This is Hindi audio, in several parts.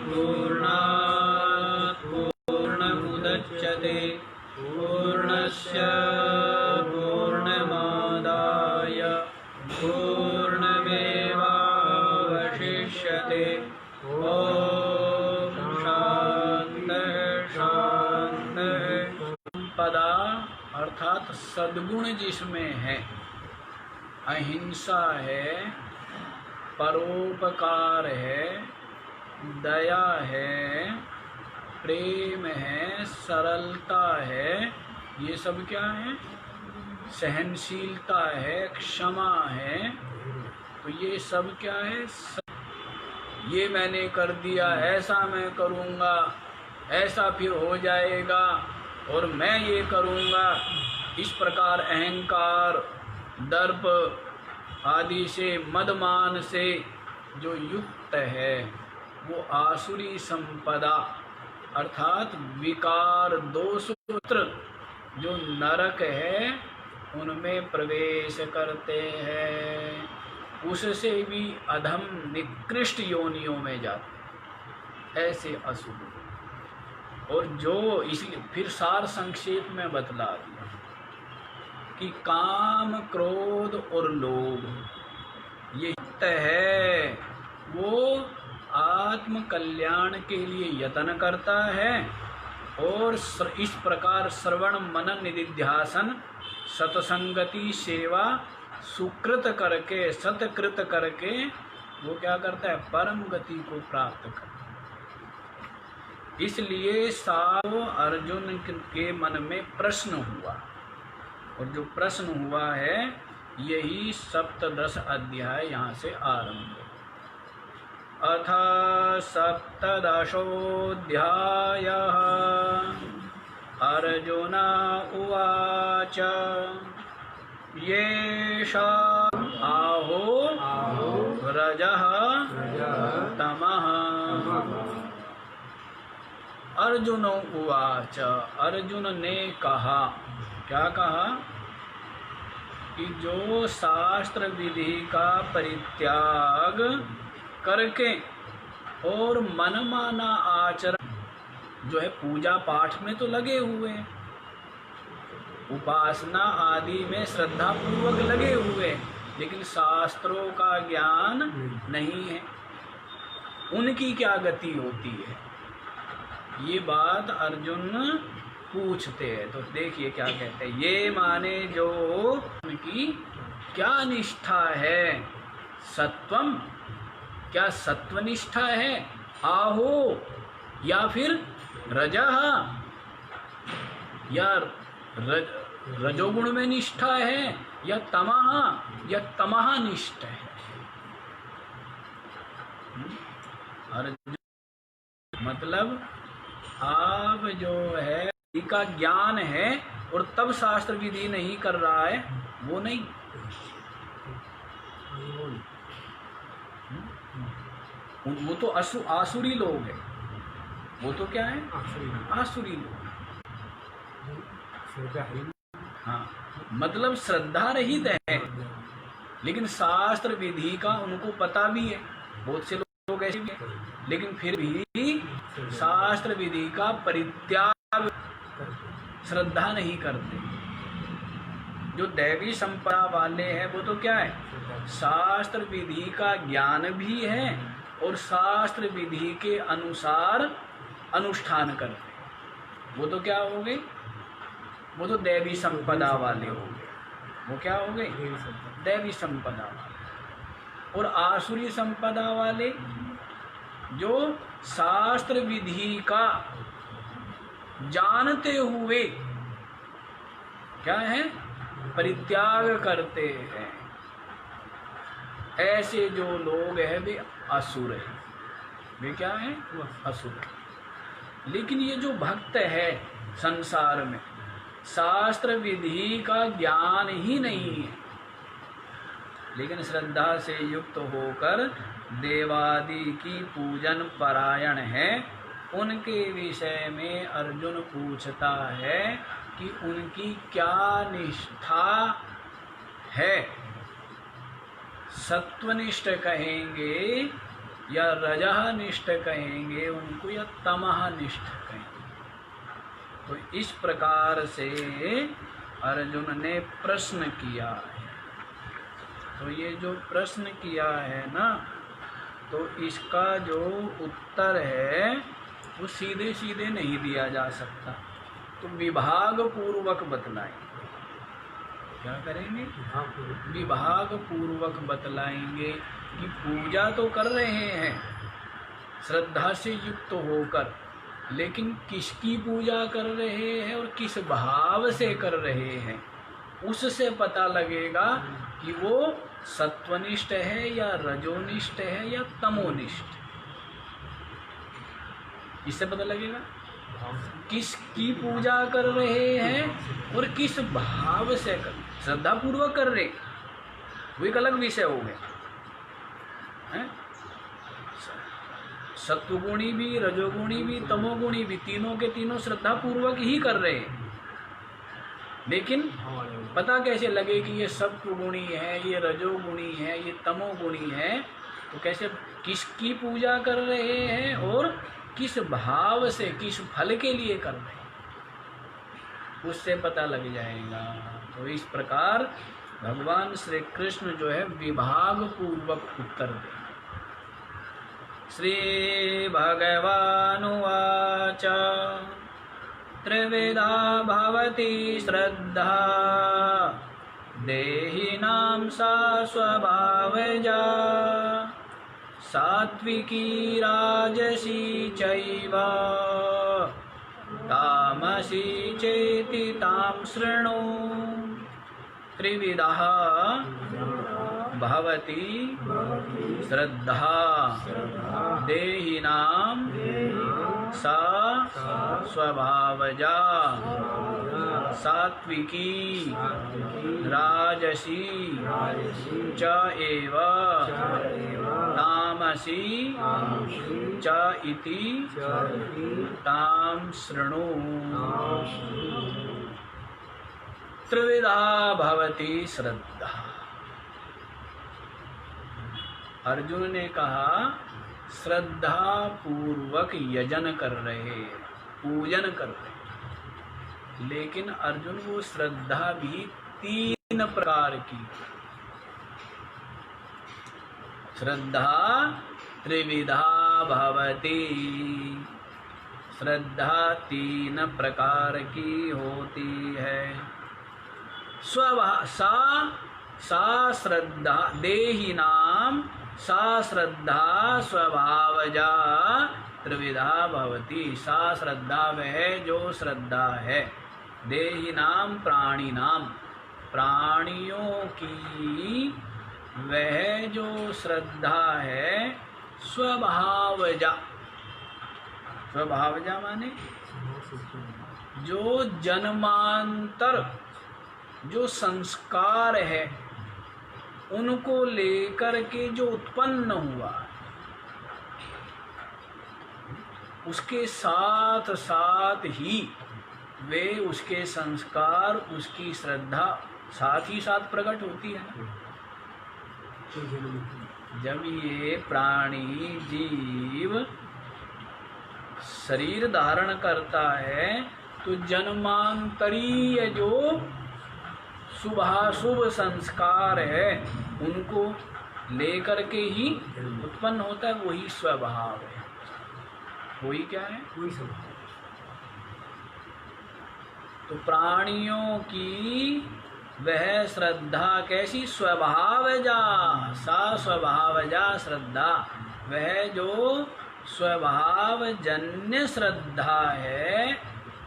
पूर्णात् पूर्णमुदच्यते पूर्णस्य पूर्णमादाय पूर्णमेवावशिष्यते। ओम शांति शांति। संपदा अर्थात सद्गुण जिसमें है, अहिंसा है, परोपकार है, दया है, प्रेम है, सरलता है, ये सब क्या है? सहनशीलता है, क्षमा है। तो ये सब क्या है? ये मैंने कर दिया, ऐसा मैं करूँगा, ऐसा फिर हो जाएगा और मैं ये करूँगा, इस प्रकार अहंकार, दर्प आदि से, मदमान से जो युक्त है, वो आसुरी संपदा अर्थात विकार दोषपुत्र जो नरक है उनमें प्रवेश करते हैं, उससे भी अधम निकृष्ट योनियों में जाते हैं ऐसे असुर। और जो इसलिए फिर सार संक्षेप में बतला दिया कि काम, क्रोध और लोभ ये है, वो आत्म कल्याण के लिए यत्न करता है और इस प्रकार श्रवण मनन निधिध्यासन सत्संगति सेवा सुकृत करके, सत्कृत करके वो क्या करता है? परम गति को प्राप्त करता है। इसलिए सारो अर्जुन के मन में प्रश्न हुआ, और जो प्रश्न हुआ है यही सप्तदश अध्याय यहाँ से आरंभ है। अथ सप्तदशोऽध्यायः अर्जुन उवाच येषा आहो रजः तमः। अर्जुन उवाच, अर्जुन ने कहा, क्या कहा? कि जो शास्त्र विधि का परित्याग करके और मनमाना आचरण जो है, पूजा पाठ में तो लगे हुए हैं, उपासना आदि में श्रद्धा पूर्वक लगे हुए हैं, लेकिन शास्त्रों का ज्ञान नहीं है, उनकी क्या गति होती है? ये बात अर्जुन पूछते हैं। तो देखिए क्या कहते हैं, ये माने जो उनकी क्या निष्ठा है? सत्वम, क्या सत्वनिष्ठा है? आहो, या फिर रजः, या रजोगुण में निष्ठा है, या तमः, या तमः निष्ठ है। अर्जुन मतलब आप जो है का ज्ञान है और तब शास्त्र विधि नहीं कर रहा है, वो नहीं। वो तो आसुरी लोग हैं। वो तो क्या है? आसुरी लोग। हाँ, मतलब श्रद्धा रहित है, लेकिन शास्त्र विधि का उनको पता भी है। बहुत से लोग ऐसे भी हैं, लेकिन फिर भी शास्त्र विधि का परित्याग, श्रद्धा नहीं करते। जो दैवी संपदा वाले हैं वो तो क्या है? शास्त्र विधि का ज्ञान भी है और शास्त्र विधि के अनुसार अनुष्ठान करते हैं। वो तो क्या हो गए? वो तो दैवी संपदा वाले हो गए। वो क्या हो गए? दैवी संपदा वाले। और आसुरी संपदा वाले जो शास्त्र विधि का जानते हुए क्या है? परित्याग करते हैं। ऐसे जो लोग हैं वे असुर हैं। वे क्या हैं? असुर। लेकिन ये जो भक्त है संसार में, शास्त्र विधि का ज्ञान ही नहीं है, लेकिन श्रद्धा से युक्त होकर देवादि की पूजन परायण है, उनके विषय में अर्जुन पूछता है कि उनकी क्या निष्ठा है। सत्वनिष्ठ कहेंगे या रजः निष्ठ कहेंगे उनको, या तमः निष्ठ कहेंगे। तो इस प्रकार से अर्जुन ने प्रश्न किया है। तो ये जो प्रश्न किया है ना, तो इसका जो उत्तर है वो सीधे सीधे नहीं दिया जा सकता, तो विभाग पूर्वक बतलाएंगे। क्या करेंगे? विभाग पूर्वक बतलाएंगे कि पूजा तो कर रहे हैं श्रद्धा से युक्त होकर, लेकिन किसकी पूजा कर रहे हैं और किस भाव से कर रहे हैं, उससे पता लगेगा कि वो सत्वनिष्ठ है या रजोनिष्ठ है या तमोनिष्ठ। इससे पता लगेगा किसकी पूजा कर रहे हैं और किस भाव से कर, श्रद्धा पूर्वक कर रहे, वो एक अलग विषय हो गया है। सत्वगुणी भी, रजोगुणी भी, तमोगुणी भी, तीनों के तीनों श्रद्धा पूर्वक ही कर रहे हैं, लेकिन पता कैसे लगे कि ये सत्वगुणी है, ये रजोगुणी है, ये तमोगुणी है, तो कैसे, किसकी पूजा कर रहे हैं और किस भाव से, किस फल के लिए कर रहे हैं, उससे पता लग जाएगा। तो इस प्रकार भगवान श्री कृष्ण जो है विभाग पूर्वक उत्तर दें। श्री भगवानुवाच त्रिविधा भवति श्रद्धा देहिनां सा स्वभावजा सात्विकी राजसी चैव तामसी चेति तां शृणु। त्रिविधा भवति श्रद्धा देहिनां सा स्वभावजा सात्विकी राजसी च एव तामसी च इति तां शृणु। त्रिविधा भवति श्रद्धा। अर्जुन ने कहा श्रद्धा पूर्वक यजन कर रहे, पूजन कर रहे, लेकिन अर्जुन वो श्रद्धा भी 3 प्रकार की। श्रद्धा त्रिविधा भवति, श्रद्धा 3 प्रकार की होती है। सा श्रद्धा देहिनां सा श्रद्धा स्वभावजा त्रिविधा भवति। सा श्रद्धा वह जो श्रद्धा है, देहिनां प्राणिनां प्राणियों की वह जो श्रद्धा है, स्वभावजा। स्वभावजा माने जो जन्मांतर जो संस्कार है उनको लेकर के जो उत्पन्न हुआ, उसके साथ साथ ही वे उसके संस्कार, उसकी श्रद्धा साथ ही साथ प्रकट होती है ना। जब ये प्राणी जीव शरीर धारण करता है तो जन्मांतरीय जो शुभाशुभ संस्कार है उनको लेकर के ही उत्पन्न होता है, वही स्वभाव है। वही क्या है? वही स्वभाव। तो प्राणियों की वह श्रद्धा कैसी? स्वभावजा। सा स्वभावजा श्रद्धा, वह जो स्वभाव जन्य श्रद्धा है,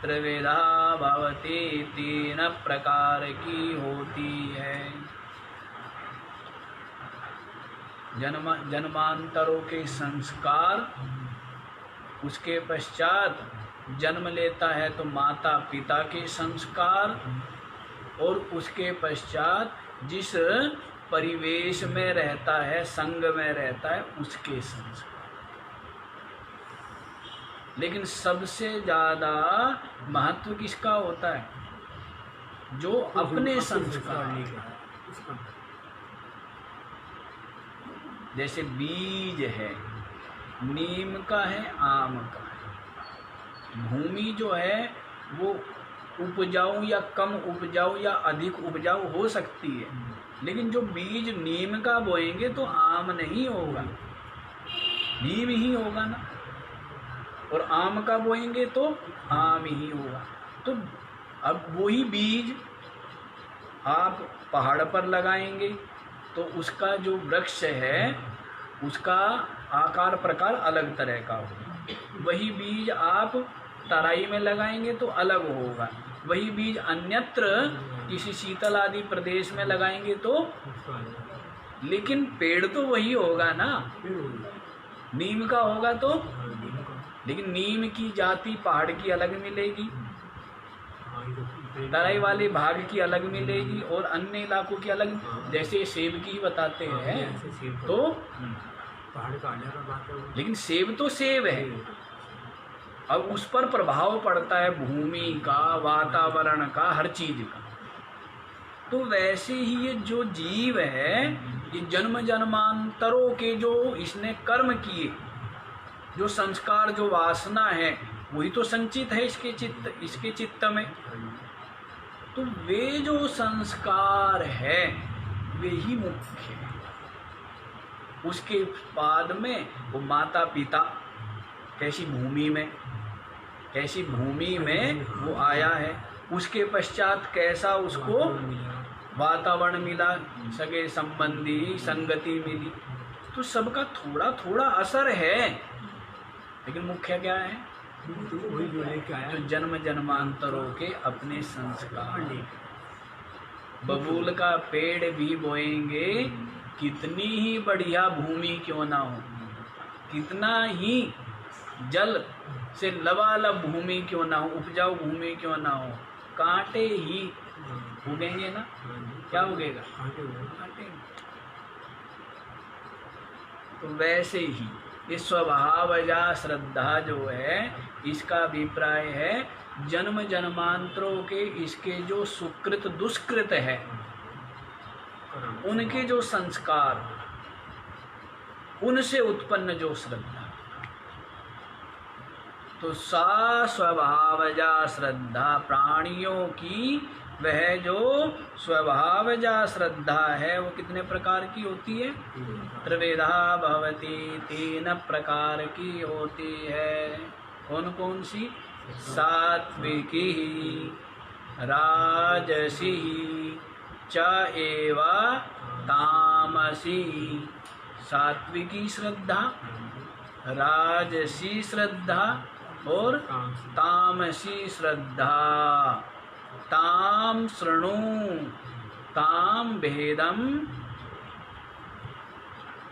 त्रिविधा भवति 3 प्रकार की होती है। जन्मांतरों के संस्कार, उसके पश्चात जन्म लेता है तो माता पिता के संस्कार, और उसके पश्चात जिस परिवेश में रहता है, संग में रहता है, उसके संस्कार। लेकिन सबसे ज़्यादा महत्व किसका होता है? जो अपने संस्कार। जैसे बीज है, नीम का है, आम का है। भूमि जो है वो उपजाऊ या कम उपजाऊ या अधिक उपजाऊ हो सकती है, लेकिन जो बीज नीम का बोएंगे तो आम नहीं होगा, नीम ही होगा ना। और आम का बोएंगे तो आम ही होगा। तो अब वही बीज आप पहाड़ पर लगाएंगे तो उसका जो वृक्ष है उसका आकार प्रकार अलग तरह का होगा। वही बीज आप तराई में लगाएंगे तो अलग होगा। वही बीज अन्यत्र किसी शीतल आदि प्रदेश में लगाएंगे तो, लेकिन पेड़ तो वही होगा ना, नीम का होगा तो। लेकिन नीम की जाति पहाड़ की अलग मिलेगी, तराई वाले भाग की अलग मिलेगी और अन्य इलाकों की अलग। जैसे सेब की बताते हैं तो पहाड़ का अलग बात है, लेकिन सेब तो सेब है। अब उस पर प्रभाव पड़ता है भूमि का, वातावरण का, हर चीज का। तो वैसे ही ये जो जीव है, ये जन्म जन्मांतरों के जो इसने कर्म किए, जो संस्कार, जो वासना है, वही तो संचित है इसके चित्त में। तो वे जो संस्कार है वे ही मुख्य है। उसके बाद में वो माता पिता कैसी भूमि में वो आया है, उसके पश्चात कैसा उसको वातावरण मिला, सगे संबंधी संगति मिली। तो सबका थोड़ा थोड़ा असर है, लेकिन मुख्य क्या है? वही जो लेके आया, जो जन्म जन्मांतरों के अपने संस्कार। बबूल का पेड़ भी बोएंगे, कितनी ही बढ़िया भूमि क्यों ना हो, कितना ही जल से लबालब भूमि क्यों ना हो, उपजाऊ भूमि क्यों ना हो, कांटे ही उगेंगे ना। क्या उगेगा? कांटे। तो वैसे ही ये स्वभावजा श्रद्धा जो है, इसका अभिप्राय है जन्म जन्मांतरों के इसके जो सुकृत दुष्कृत है, उनके जो संस्कार, उनसे उत्पन्न जो श्रद्धा। तो सा स्वभावजा श्रद्धा, प्राणियों की वह जो स्वभावजा श्रद्धा है वो कितने प्रकार की होती है? त्रिविधा भवती, 3 प्रकार की होती है। कौन कौन सी? सात्विकी, राजसी च एव तामसी। सात्विकी श्रद्धा, राजसी श्रद्धा और तामसी श्रद्धा। ताम शृणु, ताम भेदम,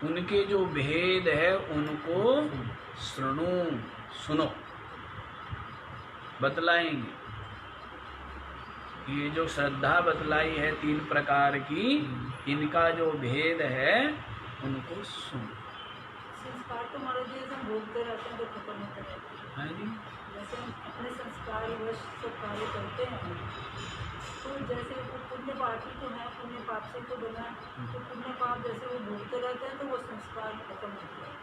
उनके जो भेद है उनको शृणु, सुनो, बतलाएंगे। ये जो श्रद्धा बतलाई है 3 प्रकार की, इनका जो भेद है उनको सुनो। संस्कार तो हमारे जैसे हम भोगते रहते हैं तो खत्म होते रहते हैं। हाँ जी। जैसे हम अपने संस्कार वश सब कार्य करते हैं, तो जैसे वो पुण्य पाप ही तो है, पुण्य पाप से तो बना है, तो पुण्य पाप जैसे वो भोगते रहते हैं तो वो संस्कार खत्म होते हैं।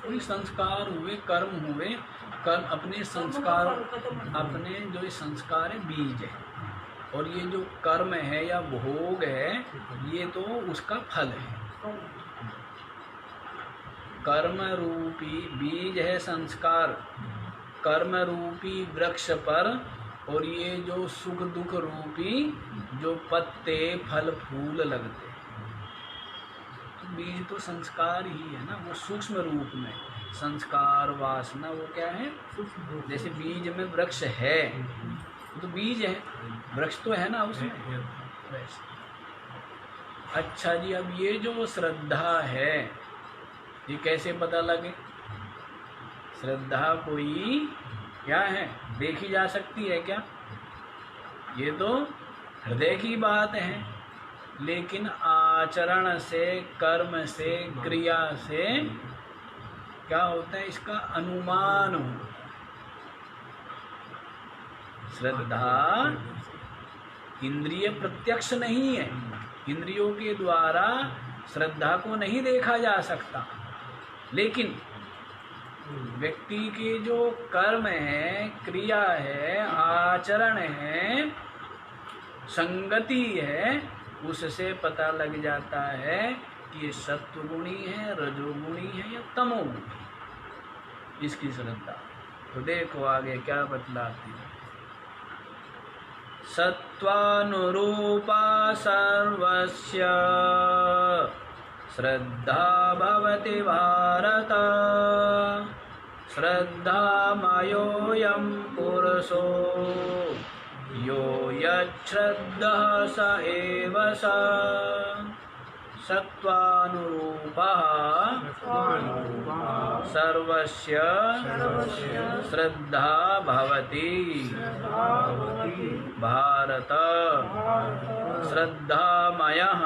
कोई संस्कार हुए, कर्म हुए, कर्म अपने संस्कार, अपने जो ये संस्कार है बीज है, और ये जो कर्म है या भोग है ये तो उसका फल है। कर्म रूपी बीज है संस्कार, कर्म रूपी वृक्ष पर, और ये जो सुख दुख रूपी जो पत्ते फल फूल लगते हैं, तो बीज तो संस्कार ही है ना। वो सूक्ष्म रूप में संस्कार वासना वो क्या है? जैसे बीज में वृक्ष है तो बीज है, वृक्ष तो है ना उसमें। वैसे अच्छा जी, अब ये जो श्रद्धा है ये कैसे पता लगे? श्रद्धा कोई क्या है? देखी जा सकती है क्या? ये तो हृदय की बात है, लेकिन आचरण से, कर्म से, क्रिया से क्या होता है? इसका अनुमान हो। श्रद्धा इंद्रिय प्रत्यक्ष नहीं है, इंद्रियों के द्वारा श्रद्धा को नहीं देखा जा सकता, लेकिन व्यक्ति के जो कर्म है, क्रिया है, आचरण है, संगति है, उससे पता लग जाता है कि ये सत्वगुणी है, रजोगुणी है या तमोगुणी। इसकी श्रद्धा तो देखो आगे क्या बतलाती है। सत्वानुरूपा सर्वस्य श्रद्धा भवति भारत, श्रद्धामयोऽयं पुरुषो यो यच्छ्रद्धः स एव स। सत्वानुरूपः सर्वस्य श्रद्धा भवति भारत, श्रद्धामयः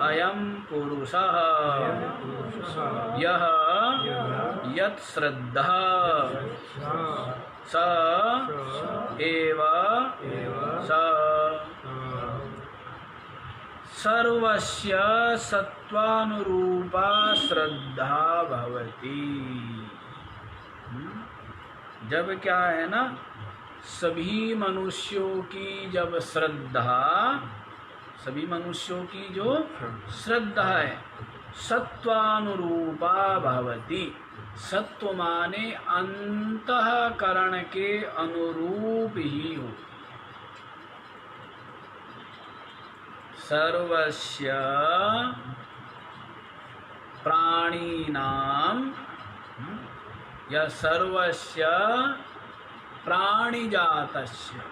अयं पुरुषः यः यत् श्रद्धः स एव स। सर्वस्य सत्वानुरूपा श्रद्धा भवति। जब क्या है ना, सभी मनुष्यों की जब श्रद्धा, सभी मनुष्यों की जो श्रद्धा है सत्वानुरूपा भवति। सत्व माने अंतःकरण के अनुरूप ही हो। सर्वस्य प्राणिनां या सर्वस्य प्राणिजातस्य,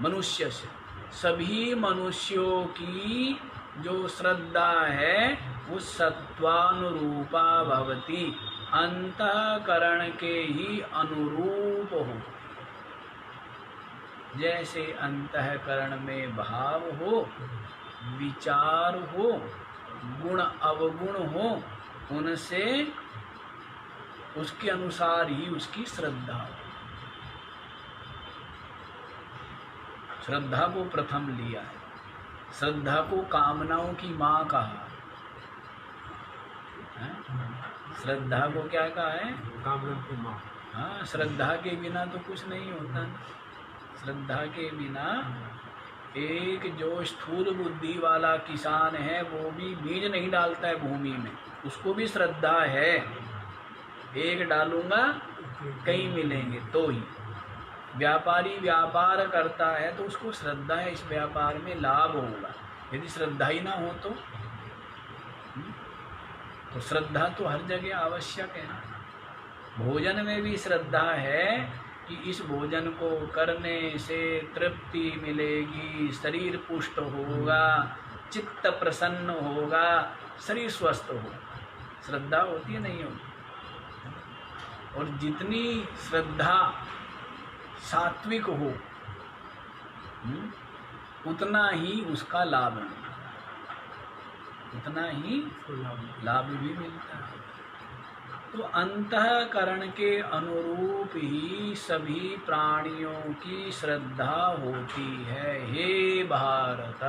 मनुष्यस्य, सभी मनुष्यों की जो श्रद्धा है वो सत्वानुरूपा भवति, अंतःकरण के ही अनुरूप हो। जैसे अंतःकरण में भाव हो, विचार हो, गुण अवगुण हो, उनसे उसके अनुसार ही उसकी श्रद्धा हो। श्रद्धा को प्रथम लिया है, श्रद्धा को कामनाओं की माँ कहा है? श्रद्धा को क्या कहा है? कामना की माँ। हाँ, श्रद्धा के बिना तो कुछ नहीं होता। श्रद्धा के बिना एक जो स्थूल बुद्धि वाला किसान है वो भी बीज नहीं डालता है भूमि में, उसको भी श्रद्धा है। एक डालूंगा कई मिलेंगे तो ही। व्यापारी व्यापार करता है तो उसको श्रद्धा है इस व्यापार में लाभ होगा। यदि श्रद्धा ही ना हो तो श्रद्धा तो हर जगह आवश्यक है। भोजन में भी श्रद्धा है कि इस भोजन को करने से तृप्ति मिलेगी, शरीर पुष्ट होगा, चित्त प्रसन्न होगा, शरीर स्वस्थ हो। श्रद्धा होती है, नहीं होती? और जितनी श्रद्धा सात्विक हो उतना ही उसका लाभ मिलता है, उतना ही लाभ भी मिलता है। तो अंतःकरण के अनुरूप ही सभी प्राणियों की श्रद्धा होती है। हे भारत,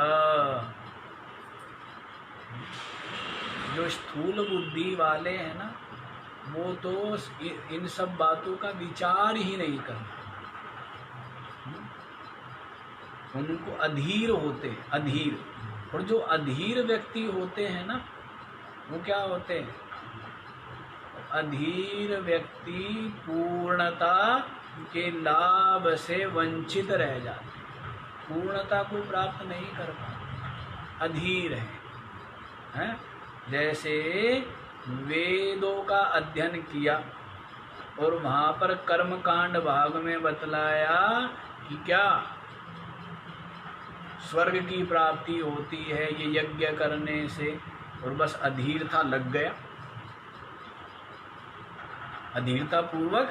जो स्थूल बुद्धि वाले हैं ना वो तो इन सब बातों का विचार ही नहीं करते। उनको अधीर होते, अधीर। और जो अधीर व्यक्ति होते हैं ना वो क्या होते हैं? अधीर व्यक्ति पूर्णता के लाभ से वंचित रह जाते, पूर्णता को प्राप्त नहीं कर पाते, अधीर हैं। जैसे वेदों का अध्ययन किया और वहाँ पर कर्मकांड भाग में बतलाया कि क्या स्वर्ग की प्राप्ति होती है ये यज्ञ करने से, और बस अधीरता लग गया। अधीरता पूर्वक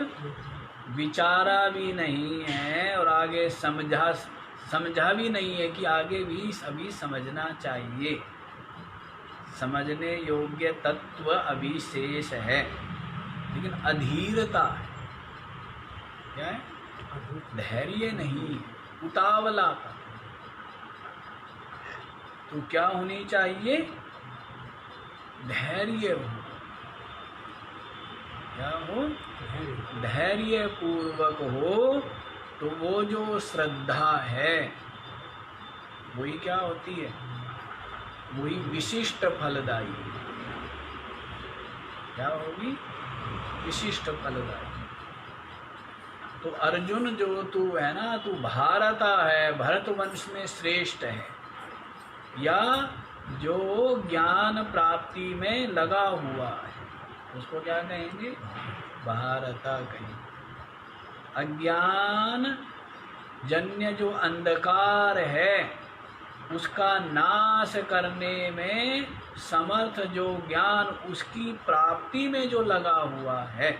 विचारा भी नहीं है और आगे समझा भी नहीं है कि आगे भी सभी समझना चाहिए। समझने योग्य तत्व अभिशेष है, लेकिन अधीरता है। क्या है? धैर्य नहीं, उतावला का। तो क्या होनी चाहिए? धैर्य हो, क्या हो? धैर्य पूर्वक हो, तो वो जो श्रद्धा है वही क्या होती है? वही विशिष्ट फलदायी। क्या होगी? विशिष्ट फलदायी। तो अर्जुन जो तू है ना, तू भारता है, भरत वंश में श्रेष्ठ है, या जो ज्ञान प्राप्ति में लगा हुआ है उसको क्या कहेंगे? भारता कहेंगे। अज्ञान जन्य जो अंधकार है उसका नाश करने में समर्थ जो ज्ञान उसकी प्राप्ति में जो लगा हुआ है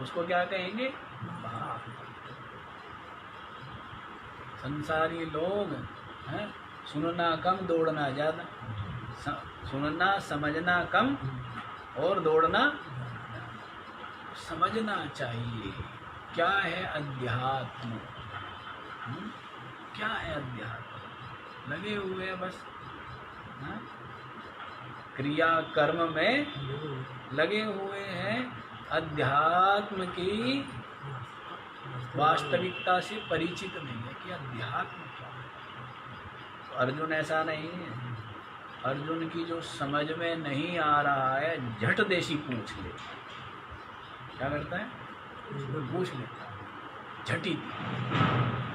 उसको क्या कहेंगे? संसारी लोग हैं, सुनना कम दौड़ना ज़्यादा, सुनना समझना कम और दौड़ना। समझना चाहिए क्या है अध्यात्म, क्या है अध्यात्म। लगे हुए हैं बस, हाँ? क्रिया कर्म में लगे हुए हैं, अध्यात्म की वास्तविकता से परिचित नहीं है कि अध्यात्म क्या है। तो अर्जुन ऐसा नहीं है। अर्जुन की जो समझ में नहीं आ रहा है झट देशी पूछ ले। क्या करता है? पूछ लेता है झटी।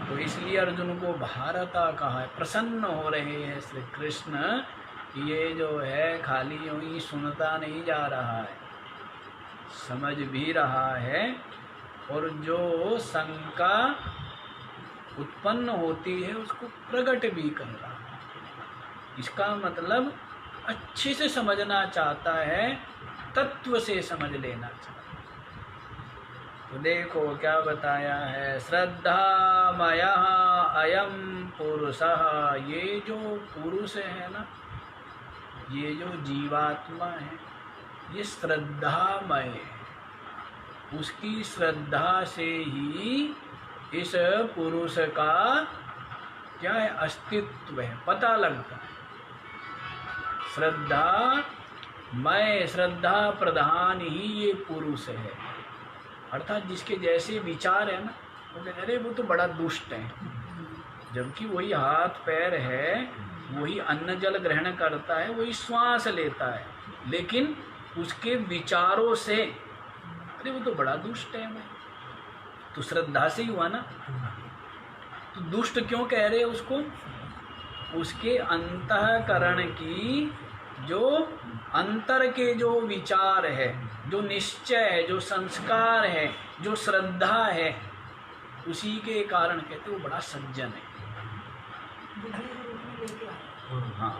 तो इसलिए अर्जुन को भारता कहा है। प्रसन्न हो रहे हैं श्री कृष्ण, ये जो है खाली यूं ही सुनता नहीं जा रहा है, समझ भी रहा है, और जो शंका उत्पन्न होती है उसको प्रकट भी कर रहा है। इसका मतलब अच्छे से समझना चाहता है, तत्व से समझ लेना चाहता है। तो देखो क्या बताया है, श्रद्धामयः अयं पुरुषः। ये जो पुरुष है ना, ये जो जीवात्मा है, ये श्रद्धामय है। उसकी श्रद्धा से ही इस पुरुष का क्या है? अस्तित्व है, पता लगता है। श्रद्धा मय, श्रद्धा प्रधान ही ये पुरुष है। अर्थात जिसके जैसे विचार है ना, वो कहते अरे वो तो बड़ा दुष्ट है, जबकि वही हाथ पैर है, वही अन्न जल ग्रहण करता है, वही श्वास लेता है, लेकिन उसके विचारों से अरे वो तो बड़ा दुष्ट है। मैं तो श्रद्धा से ही हुआ ना। तो दुष्ट क्यों कह रहे उसको? उसके अंतःकरण की जो अंतर के जो विचार है, जो निश्चय है, जो संस्कार है, जो श्रद्धा है, उसी के कारण कहते वो बड़ा सज्जन है। हाँ,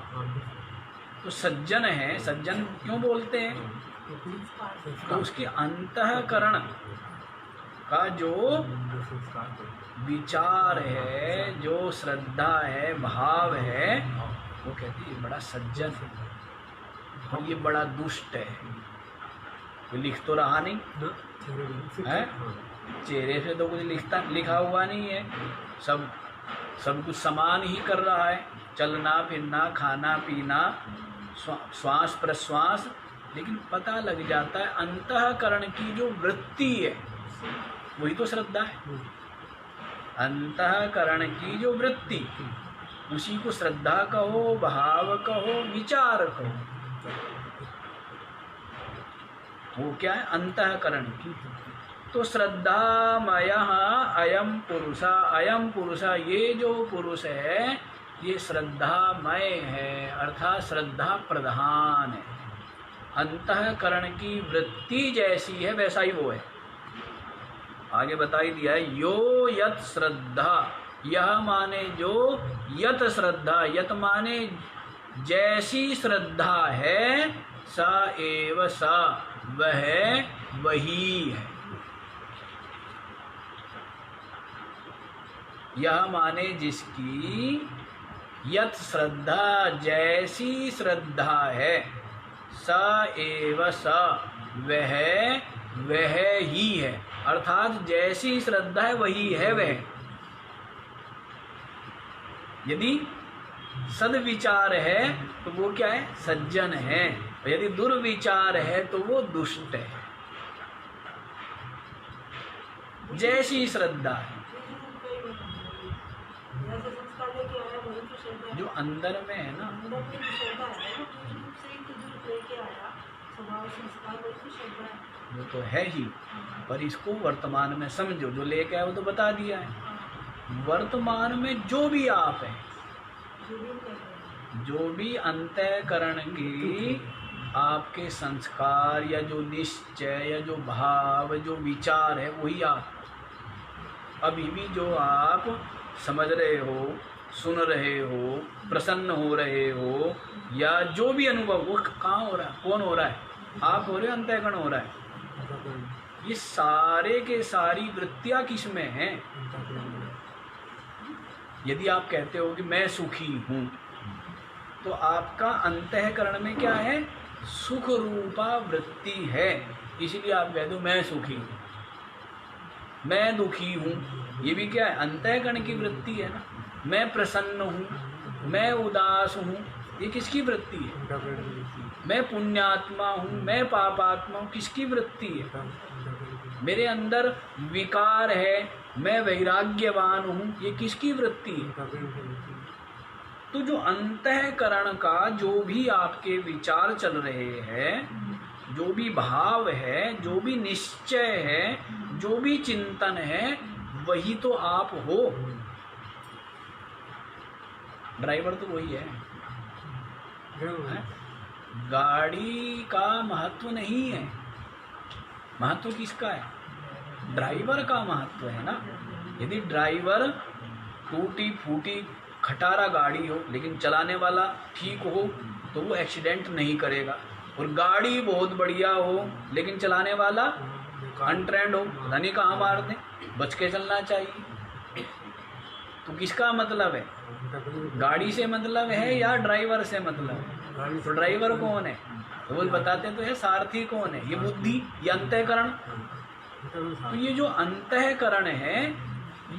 तो सज्जन है। सज्जन क्यों बोलते हैं? तो उसके अंतःकरण का जो विचार है, जो श्रद्धा है, भाव है, वो कहती है बड़ा सज्जन है और ये बड़ा दुष्ट है। कोई लिख तो रहा नहीं है, चेहरे से तो कुछ लिखा हुआ नहीं है, सब कुछ समान ही कर रहा है, चलना फिरना, खाना पीना, श्वास प्रश्वास, लेकिन पता लग जाता है अंतःकरण की जो वृत्ति है वही तो श्रद्धा है। अंतःकरण की जो वृत्ति, उसी को श्रद्धा कहो, भाव कहो, विचार कहो, वो क्या है? अंतःकरण की। तो श्रद्धामयः अयं पुरुषा, अयं पुरुषा, ये जो पुरुष है ये श्रद्धामय है, अर्थात श्रद्धा प्रधान है। अंतःकरण की वृत्ति जैसी है वैसा ही वो है। आगे बता ही दिया है, यो यत श्रद्धा, यह माने जो यत श्रद्धा, यत माने जैसी श्रद्धा है, सा एव सा, वह वही है। यह माने जिसकी यत श्रद्धा, जैसी श्रद्धा है, स एव स, वह ही है, अर्थात जैसी श्रद्धा है वही है वह। यदि सद्विचार है तो वो क्या है? सज्जन है। यदि दुर्विचार है तो वो दुष्ट है। जैसी श्रद्धा है। जैसे संस्कार लेके आया वही तो श्रद्धा है। जो अंदर में है ना, अंदर में जो श्रद्धा है वो बीज रूप से ही बीज रूप लेके आया, स्वभाव संस्कार वही तो श्रद्धा है। वो तो है ही, पर इसको वर्तमान में समझो। जो लेके आया वो तो बता दिया है। वर्तमान में जो भी आप हैं, जो भी हम कर रहे हैं, जो भी अंतःकरण की आपके संस्कार या जो निश्चय या जो भाव जो विचार है वही आप। अभी भी जो आप समझ रहे हो, सुन रहे हो, प्रसन्न हो रहे हो, या जो भी अनुभव वो कहाँ हो रहा है, कौन हो रहा है? आप हो रहे हो, अंतःकरण हो रहा है। ये सारे के सारी वृत्तियाँ किस में हैं? यदि आप कहते हो कि मैं सुखी हूँ, तो आपका अंतःकरण में क्या है? सुख रूपा वृत्ति है। इसलिए आप कहते हो मैं सुखी हूँ, मैं दुखी हूँ। ये भी क्या है? अंतःकरण की वृत्ति है ना। मैं प्रसन्न हूँ, मैं उदास हूँ, ये किसकी वृत्ति है? मैं पुण्यात्मा हूँ, मैं पापात्मा हूँ, किसकी वृत्ति है? मेरे अंदर विकार है, मैं वैराग्यवान हूँ, ये किसकी वृत्ति है? तो जो अंतःकरण का जो भी आपके विचार चल रहे हैं, जो भी भाव है, जो भी निश्चय है, जो भी चिंतन है, वही तो आप हो। ड्राइवर तो वही है। गाड़ी का महत्व नहीं है, महत्व किसका है? ड्राइवर का महत्व है ना। यदि ड्राइवर टूटी फूटी खटारा गाड़ी हो लेकिन चलाने वाला ठीक हो तो वो एक्सीडेंट नहीं करेगा, और गाड़ी बहुत बढ़िया हो लेकिन चलाने वाला अनट्रेंड हो, पता नहीं कहाँ मार दे, बच के चलना चाहिए। तो किसका मतलब है? गाड़ी से मतलब है या ड्राइवर से मतलब है? तो ड्राइवर कौन है? तो वो बताते तो है सारथी कौन है? ये बुद्धि, ये अंतःकरण। तो ये जो अंतःकरण है,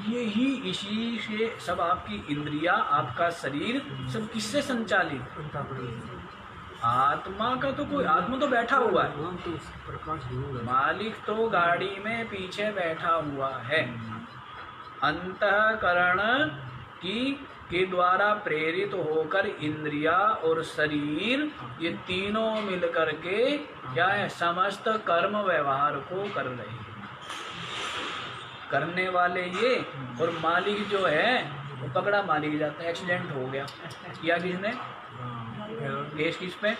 यही इसी से सब आपकी इंद्रिया, आपका शरीर सब किससे संचालित? आत्मा का तो कोई, आत्मा तो बैठा हुआ है, मालिक तो गाड़ी में पीछे बैठा हुआ है। अंतःकरण के द्वारा प्रेरित होकर इंद्रिया और शरीर, ये तीनों मिलकर के क्या है? समस्त कर्म व्यवहार को कर रहे हैं। करने वाले ये, और मालिक जो है वो पकड़ा मालिक जाता है। एक्सीडेंट हो गया, किया किसने? केस किस पे?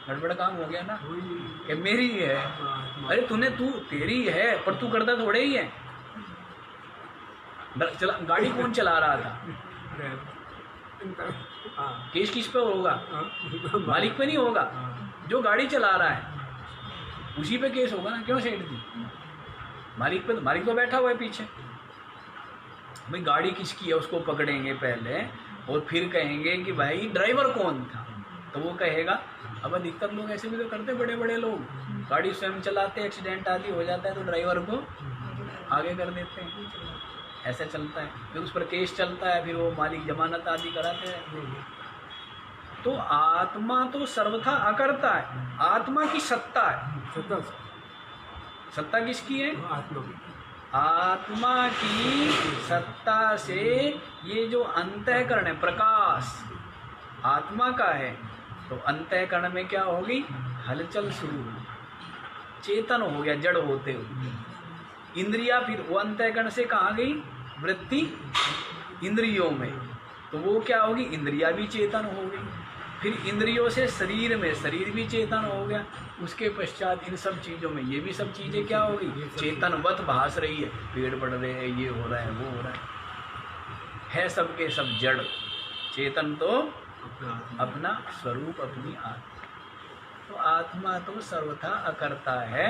गड़बड़ काम हो गया ना, ये मेरी है। अरे तू तेरी है, पर तू करता थोड़े ही है। चला, गाड़ी कौन चला रहा था? केस किस पे होगा? मालिक पे नहीं होगा, जो गाड़ी चला रहा है उसी पे केस होगा ना। क्यों सेठ दी? मालिक पे, मालिक तो बैठा हुआ है पीछे। भाई गाड़ी किसकी है उसको पकड़ेंगे पहले, और फिर कहेंगे कि भाई ड्राइवर कौन था, तो वो कहेगा। अब अधिकतर लोग ऐसे भी तो करते, बड़े बड़े लोग गाड़ी स्वयं चलाते, एक्सीडेंट आदि हो जाता है तो ड्राइवर को आगे कर देते हैं। ऐसा चलता है, फिर उस पर केस चलता है, फिर वो मालिक जमानत आदि कराते हैं। तो आत्मा तो सर्वथा अकर्ता है, आत्मा की सत्ता है। सत्ता किसकी है? आत्मा की सत्ता से ये जो अंतःकरण है, प्रकाश आत्मा का है, तो अंतःकरण में क्या होगी? हलचल शुरू, चेतन हो गया जड़ होते हुए। इंद्रिया फिर वो अंतःकरण से कहाँ गई? वृत्ति इंद्रियों में, तो वो क्या होगी? इंद्रिया भी चेतन हो गई। फिर इंद्रियों से शरीर में, शरीर भी चेतन हो गया। उसके पश्चात इन सब चीज़ों में ये भी सब चीज़ें क्या होगी? चेतनवत भास रही है। पेड़ बढ़ रहे हैं, ये हो रहा है, वो हो रहा है सब के सब जड़। चेतन तो अपना स्वरूप, अपनी आत्मा। तो आत्मा तो सर्वथा अकर्ता है।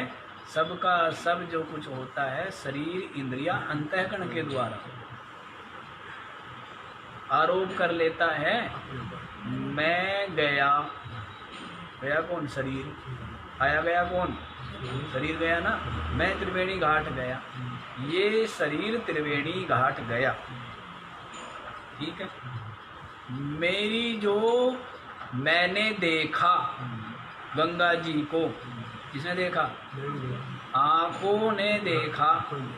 सबका सब जो कुछ होता है, शरीर इंद्रिया अंतःकरण के द्वारा आरोप कर लेता है। मैं गया, गया कौन? शरीर। आया गया कौन? शरीर गया ना। मैं त्रिवेणी घाट गया, ये शरीर त्रिवेणी घाट गया, ठीक है। मेरी जो मैंने देखा गंगा जी को, किसने देखा? नहीं आँखों ने देखा।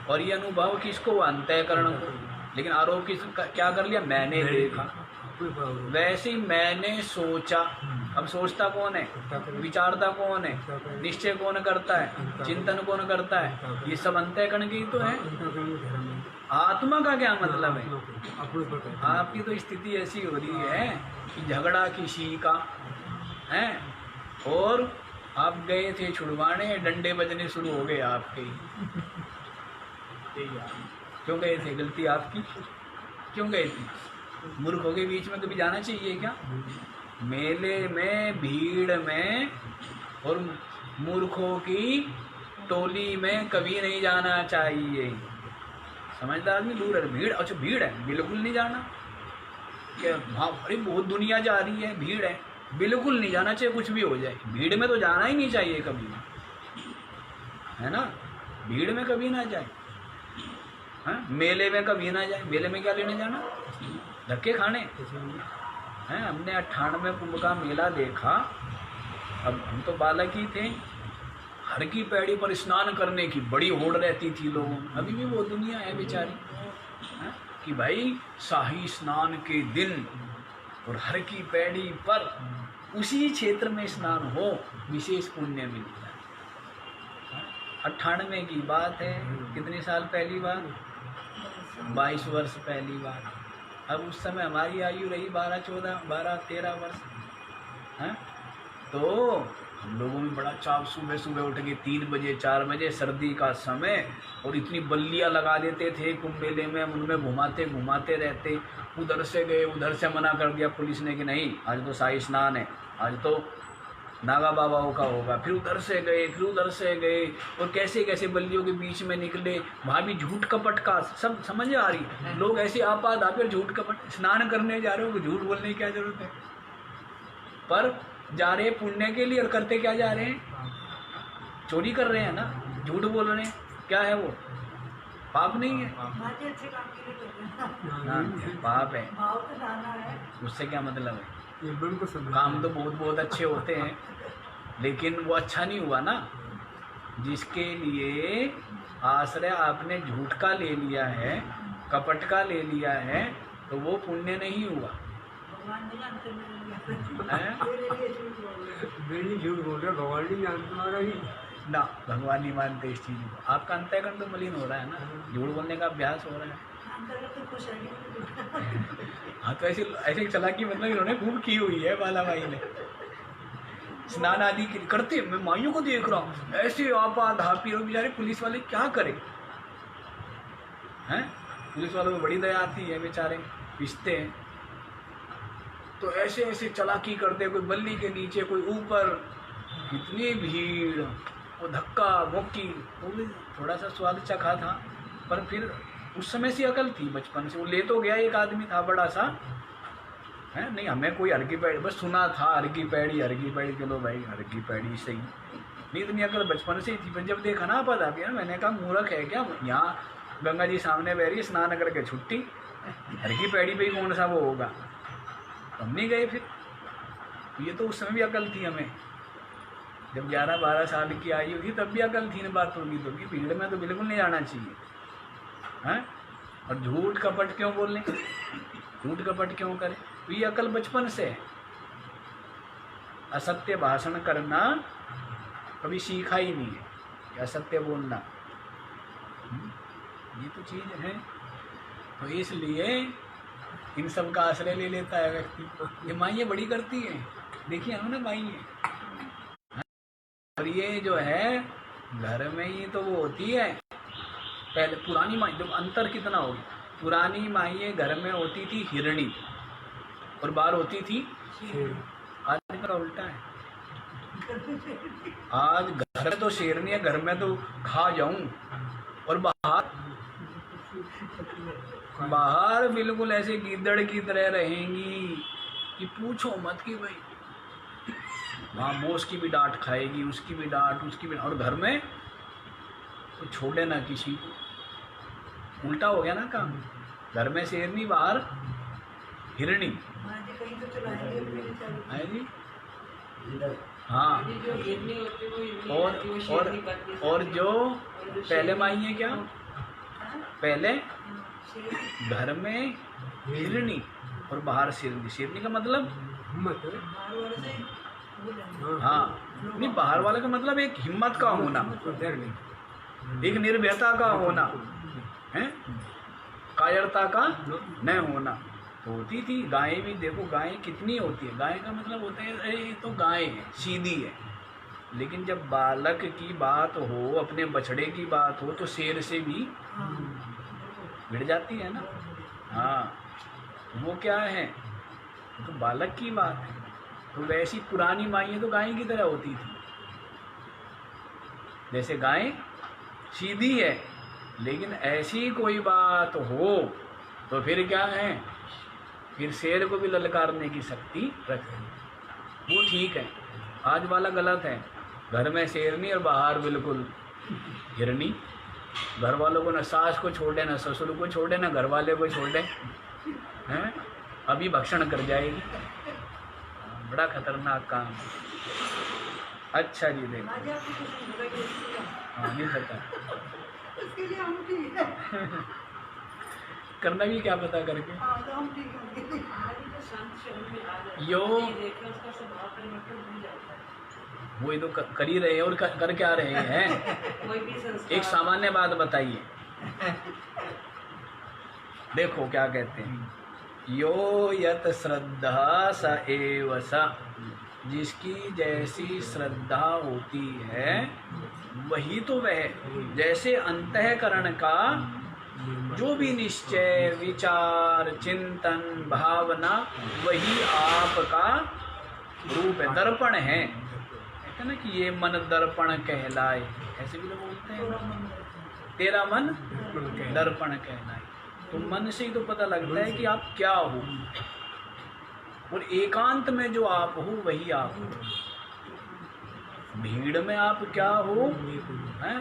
और ये अनुभव किसको? अंतःकरण को। लेकिन आरोप किस क्या कर लिया? मैंने देखा। वैसे ही मैंने सोचा। अब सोचता कौन है? विचारता कौन है? निश्चय कौन करता है? चिंतन कौन करता है? ये सब अंतःकरण की तो है। आत्मा का क्या मतलब है? आपकी तो स्थिति ऐसी हो रही है कि झगड़ा किसी का है और आप गए थे छुड़वाने, डंडे बजने शुरू हो गए आपके। क्यों गए थे? गलती आपकी। क्यों गए थे? मूर्खों के बीच में कभी जाना चाहिए क्या? मेले में, भीड़ में और मूर्खों की टोली में कभी नहीं जाना चाहिए। समझदार आदमी दूर है। भीड़, अच्छा भीड़ है, बिल्कुल नहीं जाना। क्या वहाँ अरे बहुत दुनिया जा रही है, भीड़ है, बिल्कुल नहीं जाना चाहिए। कुछ भी हो जाए, भीड़ में तो जाना ही नहीं चाहिए कभी, है ना? भीड़ में कभी ना जाए। हाँ, मेले में कभी ना जाए। मेले में क्या लेने जाना? धक्के खाने हैं। हमने 98 कुंभ का मेला देखा। अब हम तो बालक ही थे। हर की पैड़ी पर स्नान करने की बड़ी होड़ रहती थी लोगों में। अभी भी वो दुनिया है बेचारी, है? कि भाई शाही स्नान के दिन और हर की पैड़ी पर उसी क्षेत्र में स्नान हो, विशेष पुण्य मिलता है। 98 की बात है। कितने साल पहली बार? 22 वर्ष पहली बार। अब उस समय हमारी आयु रही 12-13 वर्ष, हैं? तो हम लोगों में बड़ा चाव, सुबह सुबह उठ के 3 बजे 4 बजे सर्दी का समय, और इतनी बल्लियाँ लगा देते थे कुंभ मेले में। हम उनमें घुमाते घुमाते रहते। उधर से गए, उधर से मना कर दिया पुलिस ने कि नहीं, आज तो शाही स्नान है, आज तो नागा बाबाओं का होगा। फिर उधर से गए, फिर उधर से गए, और कैसे कैसे बल्लियों के बीच में निकले। वहाँ भी झूठ कपट का सब समझ आ रही है। लोग ऐसे आपात आकर झूठ कपट, स्नान करने जा रहे हो, झूठ बोलने की क्या जरूरत है? पर जा रहे हैं पुण्य के लिए, और करते क्या जा रहे हैं? चोरी कर रहे हैं ना, झूठ बोल रहे हैं। क्या है वो? पाप नहीं है? अच्छे काम के लिए करते हैं। हाँ, पाप है। भाव तो जाना है। उससे क्या मतलब है? काम काम तो बहुत बहुत अच्छे होते हैं, लेकिन वो अच्छा नहीं हुआ ना। जिसके लिए आश्रय आपने झूठ का ले लिया है, कपट का ले लिया है, तो वो पुण्य नहीं हुआ। भगवान नहीं जानते हैं? झूठ बोल रहे, भगवान नहीं जानते तुम्हारा ही ना, भगवान नहीं मानते इस चीज़ को। आपका अंतःकरण तो मलिन हो रहा है ना, झूठ बोलने का अभ्यास हो रहा है। तो खुश है। हाँ, तो ऐसे ऐसे चालाकी मतलब इन्होंने खूब की हुई है बाला भाई ने। स्नान आदि करते, मैं माइयों को देख रहा हूँ ऐसे आपा धापी, और बेचारे पुलिस वाले क्या करें? हैं? पुलिस वालों को बड़ी दया आती है, बेचारे पिसते हैं। तो ऐसे ऐसे चालाकी करते, कोई बल्ली के नीचे, कोई ऊपर, कितनी भीड़, वो धक्का मुक्की। वो भी थोड़ा सा स्वाद चखा था, पर फिर उस समय से अकल थी बचपन से। वो ले तो गया, एक आदमी था बड़ा सा, है नहीं, हमें कोई हरकी पैड़ी, बस सुना था हरकी पैड़ी, चलो भाई हरकी पैड़ी सही, नहीं इतनी अकल बचपन से ही थी। पर जब देखा ना पता भी, मैंने कहा मूर्ख है क्या, यहाँ गंगा जी सामने बह रही, स्नान करके छुट्टी, हरकी पैड़ी पे ही कौन सा वो होगा। हम नहीं गए फिर। ये तो उस समय भी अकल थी हमें, जब 11-12 साल की आयु थी तब भी अकल थी इन बातों की। तो कि भीड़ में तो बिल्कुल नहीं जाना चाहिए, हैं? और झूठ कपट क्यों बोलें, झूठ कपट क्यों करें? तो ये अकल बचपन से है। असत्य भाषण करना कभी सीखा ही नहीं है, कि असत्य बोलना, ये तो चीज़ है। तो इसलिए इन सब का आश्रय ले लेता है व्यक्ति। ये माइयाँ बड़ी करती हैं, देखिए हम ना माइयाँ। और ये जो है घर में ही तो वो होती है। पहले पुरानी माई, जब अंतर कितना हो गया, पुरानी माइयाँ घर में होती थी हिरणी, और बाहर होती थी। आज का उल्टा है। आज घर में तो शेरनी है, घर में तो खा जाऊं, और बाहर बिल्कुल ऐसे गीदड़ की तरह रहेंगी कि पूछो मत कि भाई, वहाँ मोस की भी डांट खाएगी, उसकी भी डांट, उसकी भी। और घर में तो छोड़े ना किसी को। उल्टा हो गया ना काम। घर में शेरनी, बाहर हिरणी। कहीं तो चलाएंगे है जी। हाँ, जो हिरनी होती है वो हिरनी और रहती है, वो और शेरनी बनती है। और जो और जो पहले शेरनी- माई है क्या, हाँ, पहले शेरनी घर में हिरनी और बाहर शेरनी। शेरनी का मतलब हिम्मत है। बाहर वाले से वो लेंगे। हाँ, नहीं, बाहर वाले का मतलब एक हिम्मत का होना, और डर नहीं। एक निर्भयता का होना है, कायरता का न होना। होती थी गायें भी, देखो गायें कितनी होती है। गाय का मतलब होता है अरे ये तो गाय है, सीधी है। लेकिन जब बालक की बात हो, अपने बछड़े की बात हो, तो शेर से भी हाँ, भिड़ जाती है ना। हाँ, वो क्या है, वो तो बालक की बात है। तो वैसी पुरानी माइयाँ तो गाय की तरह होती थी। जैसे गाय सीधी है, लेकिन ऐसी कोई बात हो तो फिर क्या है, फिर शेर को भी ललकारने की शक्ति रखती है। वो ठीक है। आज वाला गलत है, घर में शेरनी और बाहर बिल्कुल हिरनी। घर वालों को न सास को छोड़े, न ससुर को छोड़े, न घर वाले को छोड़े, हैं, अभी भक्षण कर जाएगी। बड़ा खतरनाक काम है। अच्छा जी, देखो। आज आपको कुछ नहीं पता कि इसलिए हाँ, नहीं पता इसके लिए हम ठीक है। करना भी क्या पता करके। हाँ, तो हम ठीक है। अभी तो शांत शरीर में आ जाए, यो देखे उसका स्वभाव परिवर्तन हो जाता है। वही तो कर ही रहे हैं। और कर क्या रहे हैं। कोई भी संस्कार एक सामान्य बात बताइए, देखो क्या कहते हैं, यो यत श्रद्धा स एव स। जिसकी जैसी श्रद्धा होती है वही तो वह, जैसे अंतःकरण का जो भी निश्चय, विचार, चिंतन, भावना, वही आपका रूप है, दर्पण है। कहते हैं ना कि ये मन दर्पण कहलाए, ऐसे भी लोग बोलते हैं, तेरा मन दर्पण कहलाए। तो मन से ही तो पता लगता है कि आप क्या हो, और एकांत में जो आप हो वही आप हो। भीड़ में आप क्या हो, हैं,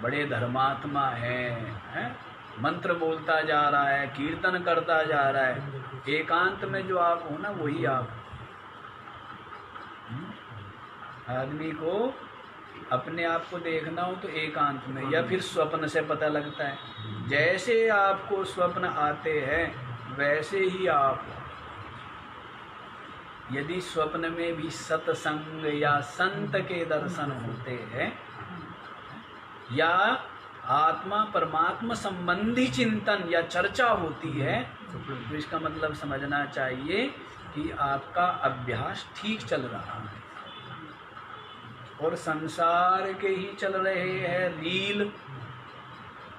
बड़े धर्मात्मा हैं, मंत्र बोलता जा रहा है, कीर्तन करता जा रहा है। एकांत में जो आप हो ना वही आप हो। आदमी को अपने आप को देखना हो तो एकांत में, या फिर स्वप्न से पता लगता है। जैसे आपको स्वप्न आते हैं वैसे ही आप हो। यदि स्वप्न में भी सत्संग या संत के दर्शन होते हैं, या आत्मा परमात्मा संबंधी चिंतन या चर्चा होती है, तो इसका मतलब समझना चाहिए कि आपका अभ्यास ठीक चल रहा है। और संसार के ही चल रहे हैं रील,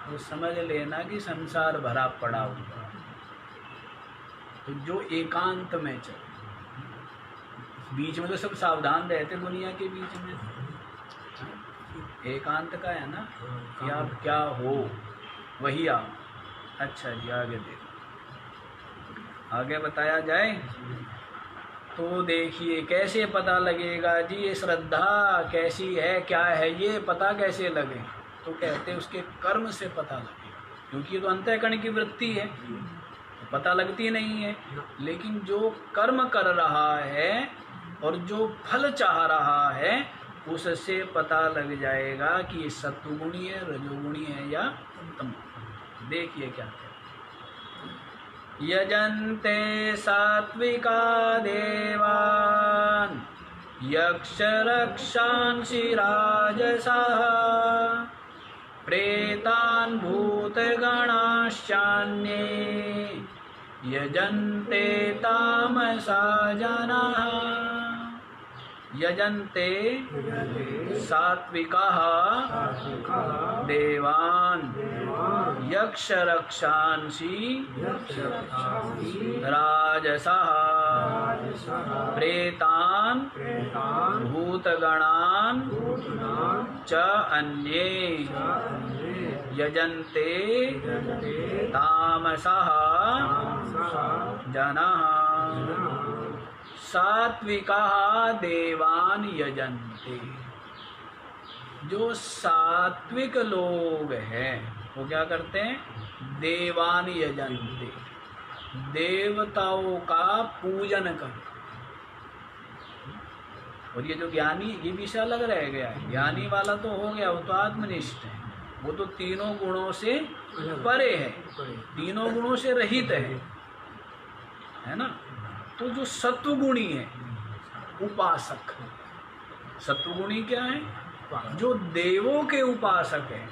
तो समझ लेना कि संसार भरा पड़ा हुआ। तो जो एकांत में चल, बीच में तो सब सावधान रहते दुनिया के बीच में, एकांत का है ना कि आप क्या हो वही आप। अच्छा जी, आगे देखो, आगे बताया जाए तो देखिए कैसे पता लगेगा जी ये श्रद्धा कैसी है, क्या है, ये पता कैसे लगे। तो कहते हैं उसके कर्म से पता लगेगा, क्योंकि ये तो अंतःकरण की वृत्ति है, तो पता लगती नहीं है। लेकिन जो कर्म कर रहा है और जो फल चाह रहा है, उससे पता लग जाएगा कि ये सत्वगुणी है, रजोगुणी है या तम। देखिए क्या कहते हैं, यजन्ते सात्विका देवान् यक्ष रक्षांसि राजसः प्रेतान् भूतगणाश्चान्ये यजन्ते तामसा जनाः। यजन्ते सात्विकाः देवान् यक्ष रक्षांसि राजसः प्रेतान् भूतगणान् च अन्ये यजन्ते तामसः जनाः। सात्विकाः देवान् यजन्ते। जो सात्विक लोग हैं वो क्या करते हैं, देवान् यजन्ते, देवताओं का पूजन करते। और ये जो ज्ञानी, ये विषय अलग रह गया है। ज्ञानी वाला तो हो गया, वो तो आत्मनिष्ठ है, वो तो तीनों गुणों से परे है, तीनों गुणों से रहित है ना। तो जो सत्वगुणी है उपासक, सत्वगुणी क्या है? जो देवों के उपासक है,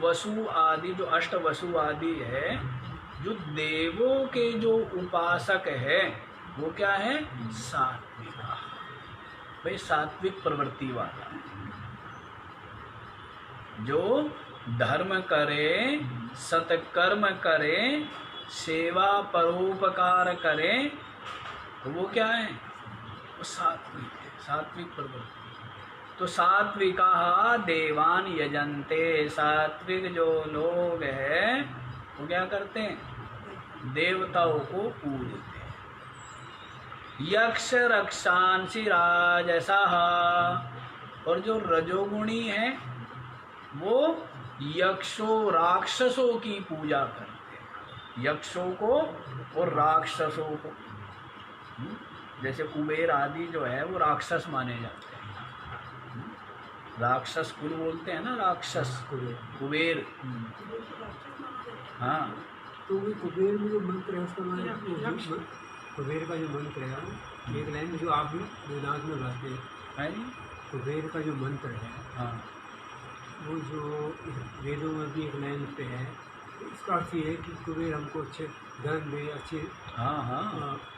वसु आदि जो अष्ट वसु आदि है, जो देवों के जो उपासक है वो क्या है? सात्विक। भाई सात्विक प्रवृत्ति वाला है, जो धर्म करे, सत्कर्म करे, सेवा परोपकार करे, तो वो क्या है? वो सात्विक है, सात्विक प्रवृत्ति। तो सात्विका देवान यजन्ते, सात्विक जो लोग हैं वो क्या करते हैं? देवताओं को पूजते हैं। यक्ष रक्षांसि राजसः, और जो रजोगुणी है वो यक्षों राक्षसों की पूजा करते हैं, यक्षों को और राक्षसों को। जैसे कुबेर आदि जो है वो राक्षस माने जाते हैं, राक्षस कुल बोलते हैं ना, राक्षस कुबेर। हाँ, तो वो कुबेर में जो मंत्र है उसका मतलब कुबेर का जो मंत्र है, एक लाइन में जो आप भी वेदांत में गाते हैं, कुबेर का जो मंत्र है, हाँ, वो जो वेदों में भी एक लाइन पे है, इसका अर्थ ये है कि कुबेर हमको अच्छे धन दे, अच्छे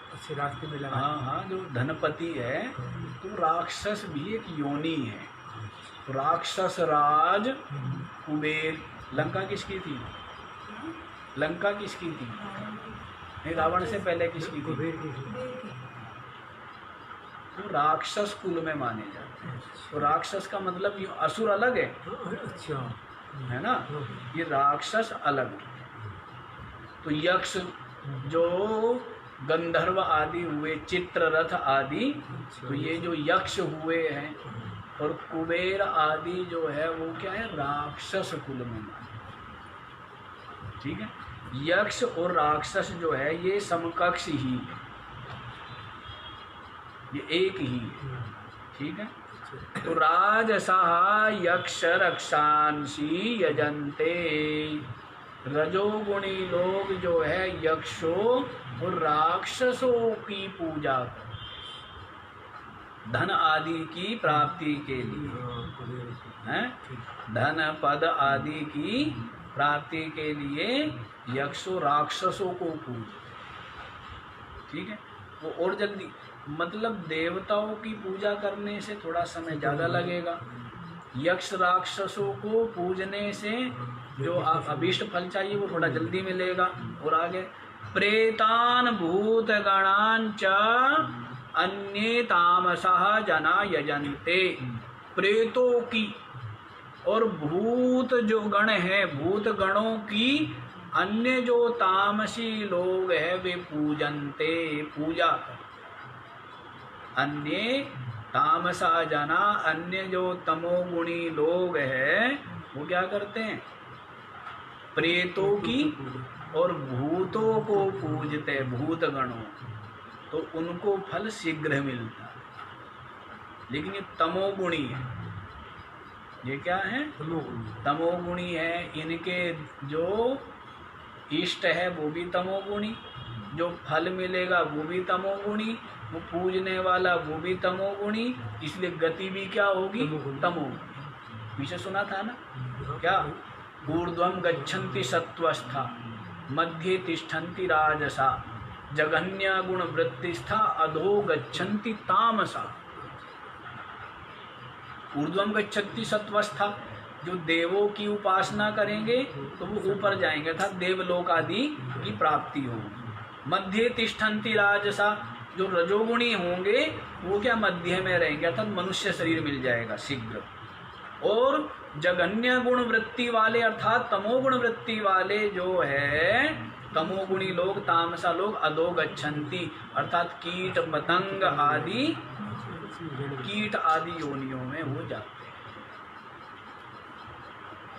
अच्छे रास्ते में लगा। हाँ, जो धनपति है, तो राक्षस भी एक योनि है। राक्षस राज कुबेर। लंका किसकी थी? लंका किसकी थी? नहीं, रावण से पहले किसकी थी? कुबेर की। तो राक्षस कुल में माने जाते हैं। तो राक्षस का मतलब ये असुर अलग है, अच्छा, है ना, ये राक्षस अलग। तो यक्ष जो गंधर्व आदि हुए, चित्ररथ आदि, तो ये जो यक्ष हुए हैं, और कुबेर आदि जो है वो क्या है? राक्षस कुल में माने। ठीक है, यक्ष और राक्षस जो है ये समकक्ष ही है, ये एक ही है। ठीक है, तो राजसः यक्ष रक्षांसि यजन्ते, रजोगुणी लोग जो है यक्षों और राक्षसों की पूजा करते, धन आदि की प्राप्ति के लिए, हैं? धन पद आदि की प्राप्ति के लिए यक्षों राक्षसों को पूजते। ठीक है, वो और जल्दी, मतलब देवताओं की पूजा करने से थोड़ा समय ज़्यादा लगेगा, यक्ष राक्षसों को पूजने से जो अभीष्ट फल चाहिए वो थोड़ा जल्दी मिलेगा। और आगे, प्रेतान भूत गणान च अन्ये तामसः जना यजन्ते, प्रेतों की और भूत जो गण है, भूत गणों की अन्य जो तामसी लोग हैं वे पूजन्ते, पूजा कर। अन्य तामसा जना, अन्य जो तमोगुणी लोग हैं वो क्या करते हैं? प्रेतों की और भूतों को पूजते, भूत गणों, तो उनको फल शीघ्र मिलता है। लेकिन ये तमोगुणी है, ये क्या है? तमोगुणी है। इनके जो इष्ट है वो भी तमोगुणी, जो फल मिलेगा वो भी तमोगुणी, वो पूजने वाला वो भी तमोगुणी, इसलिए गति भी क्या होगी? तमोगुणी। पीछे सुना था ना क्या? ऊर्ध्वं गच्छन्ति सत्वस्था, मध्ये तिष्ठन्ति राजसा, जघन्य गुण वृत्तिस्था, अधो गच्छन्ति तामसा। ऊर्ध्वं गच्छन्ति सत्वस्था, जो देवों की उपासना करेंगे तो वो ऊपर जाएंगे, अर्थात देवलोक आदि की प्राप्ति होगी। मध्य तिष्ठन्ति राजसा, जो रजोगुणी होंगे वो क्या? मध्य में रहेंगे, अर्थात मनुष्य शरीर मिल जाएगा शीघ्र। और जघन्य गुण वृत्ति वाले, अर्थात तमोगुण वृत्ति वाले जो है तमोगुणी लोग, तामसा लोग, अधो गच्छन्ति, अर्थात कीट पतंग आदि, कीट आदि योनियों में हो जाते हैं।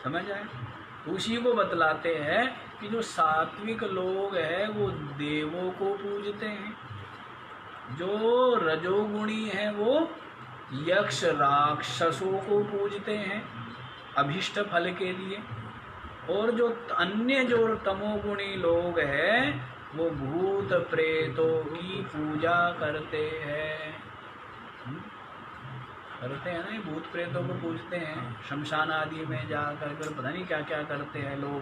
समझ आए? तो उसी को बतलाते हैं कि जो सात्विक लोग हैं वो देवों को पूजते हैं, जो रजोगुणी हैं वो यक्ष राक्षसों को पूजते हैं अभिष्ट फल के लिए, और जो अन्य जो तमोगुणी लोग हैं वो भूत प्रेतों की पूजा करते हैं। करते हैं ना, ये भूत प्रेतों को पूजते हैं, शमशान आदि में जाकर कर पता नहीं क्या क्या करते हैं लोग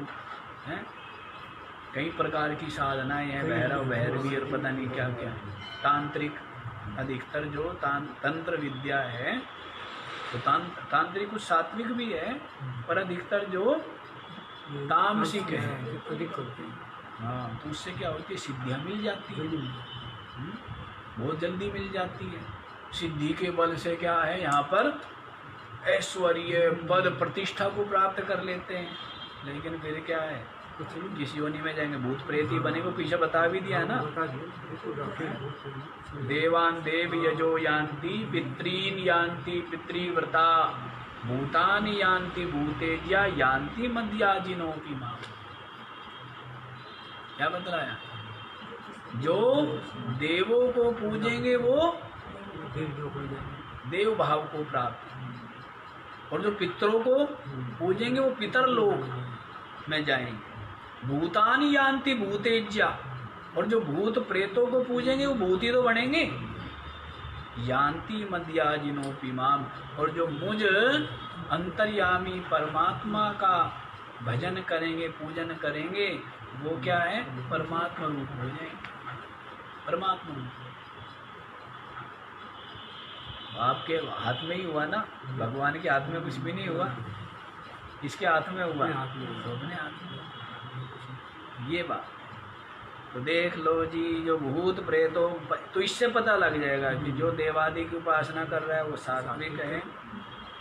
हैं। कई प्रकार की साधनाएं हैं, भैरव भैरवी और पता नहीं क्या क्या। तांत्रिक अधिकतर जो तंत्र विद्या है तो तांत्रिक कुछ सात्विक भी है, पर अधिकतर जो तामसिक है। हाँ, तो उससे क्या होती है, सिद्धियाँ मिल जाती है, बहुत जल्दी मिल जाती है। सिद्धि के बल से क्या है, यहाँ पर ऐश्वर्य पद प्रतिष्ठा को प्राप्त कर लेते हैं, लेकिन फिर क्या है, जिस योनि में जाएंगे भूत प्रेत ही बने, को पीछे बता भी दिया है ना। देवान देव यजो यान्ति पितॄन यान्ति पितृव्रता भूतानि यान्ति भूतेज्या यान्ति मद्याजिनोऽपि माम्। क्या बतलाया, जो देवों को पूजेंगे वो देव भाव को प्राप्त, और जो पितरों को पूजेंगे वो पितर लोक में जाएंगे। भूतानि यान्ति भूतेज्या, और जो भूत प्रेतों को पूजेंगे वो भूती तो बनेंगे। यान्ति मद्याजिनोऽपि माम्, और जो मुझ अंतर्यामी परमात्मा का भजन करेंगे, पूजन करेंगे, वो क्या है, परमात्मा रूप हो जाएंगे। परमात्मा रूप आपके हाथ में ही हुआ ना, भगवान के हाथ में कुछ भी नहीं हुआ, किसके हाथ में हुआ, अपने हाथ में। ये बात तो देख लो जी, जो भूत प्रेतों, तो इससे पता लग जाएगा कि जो देवादि की उपासना कर रहा है वो सात्विक है,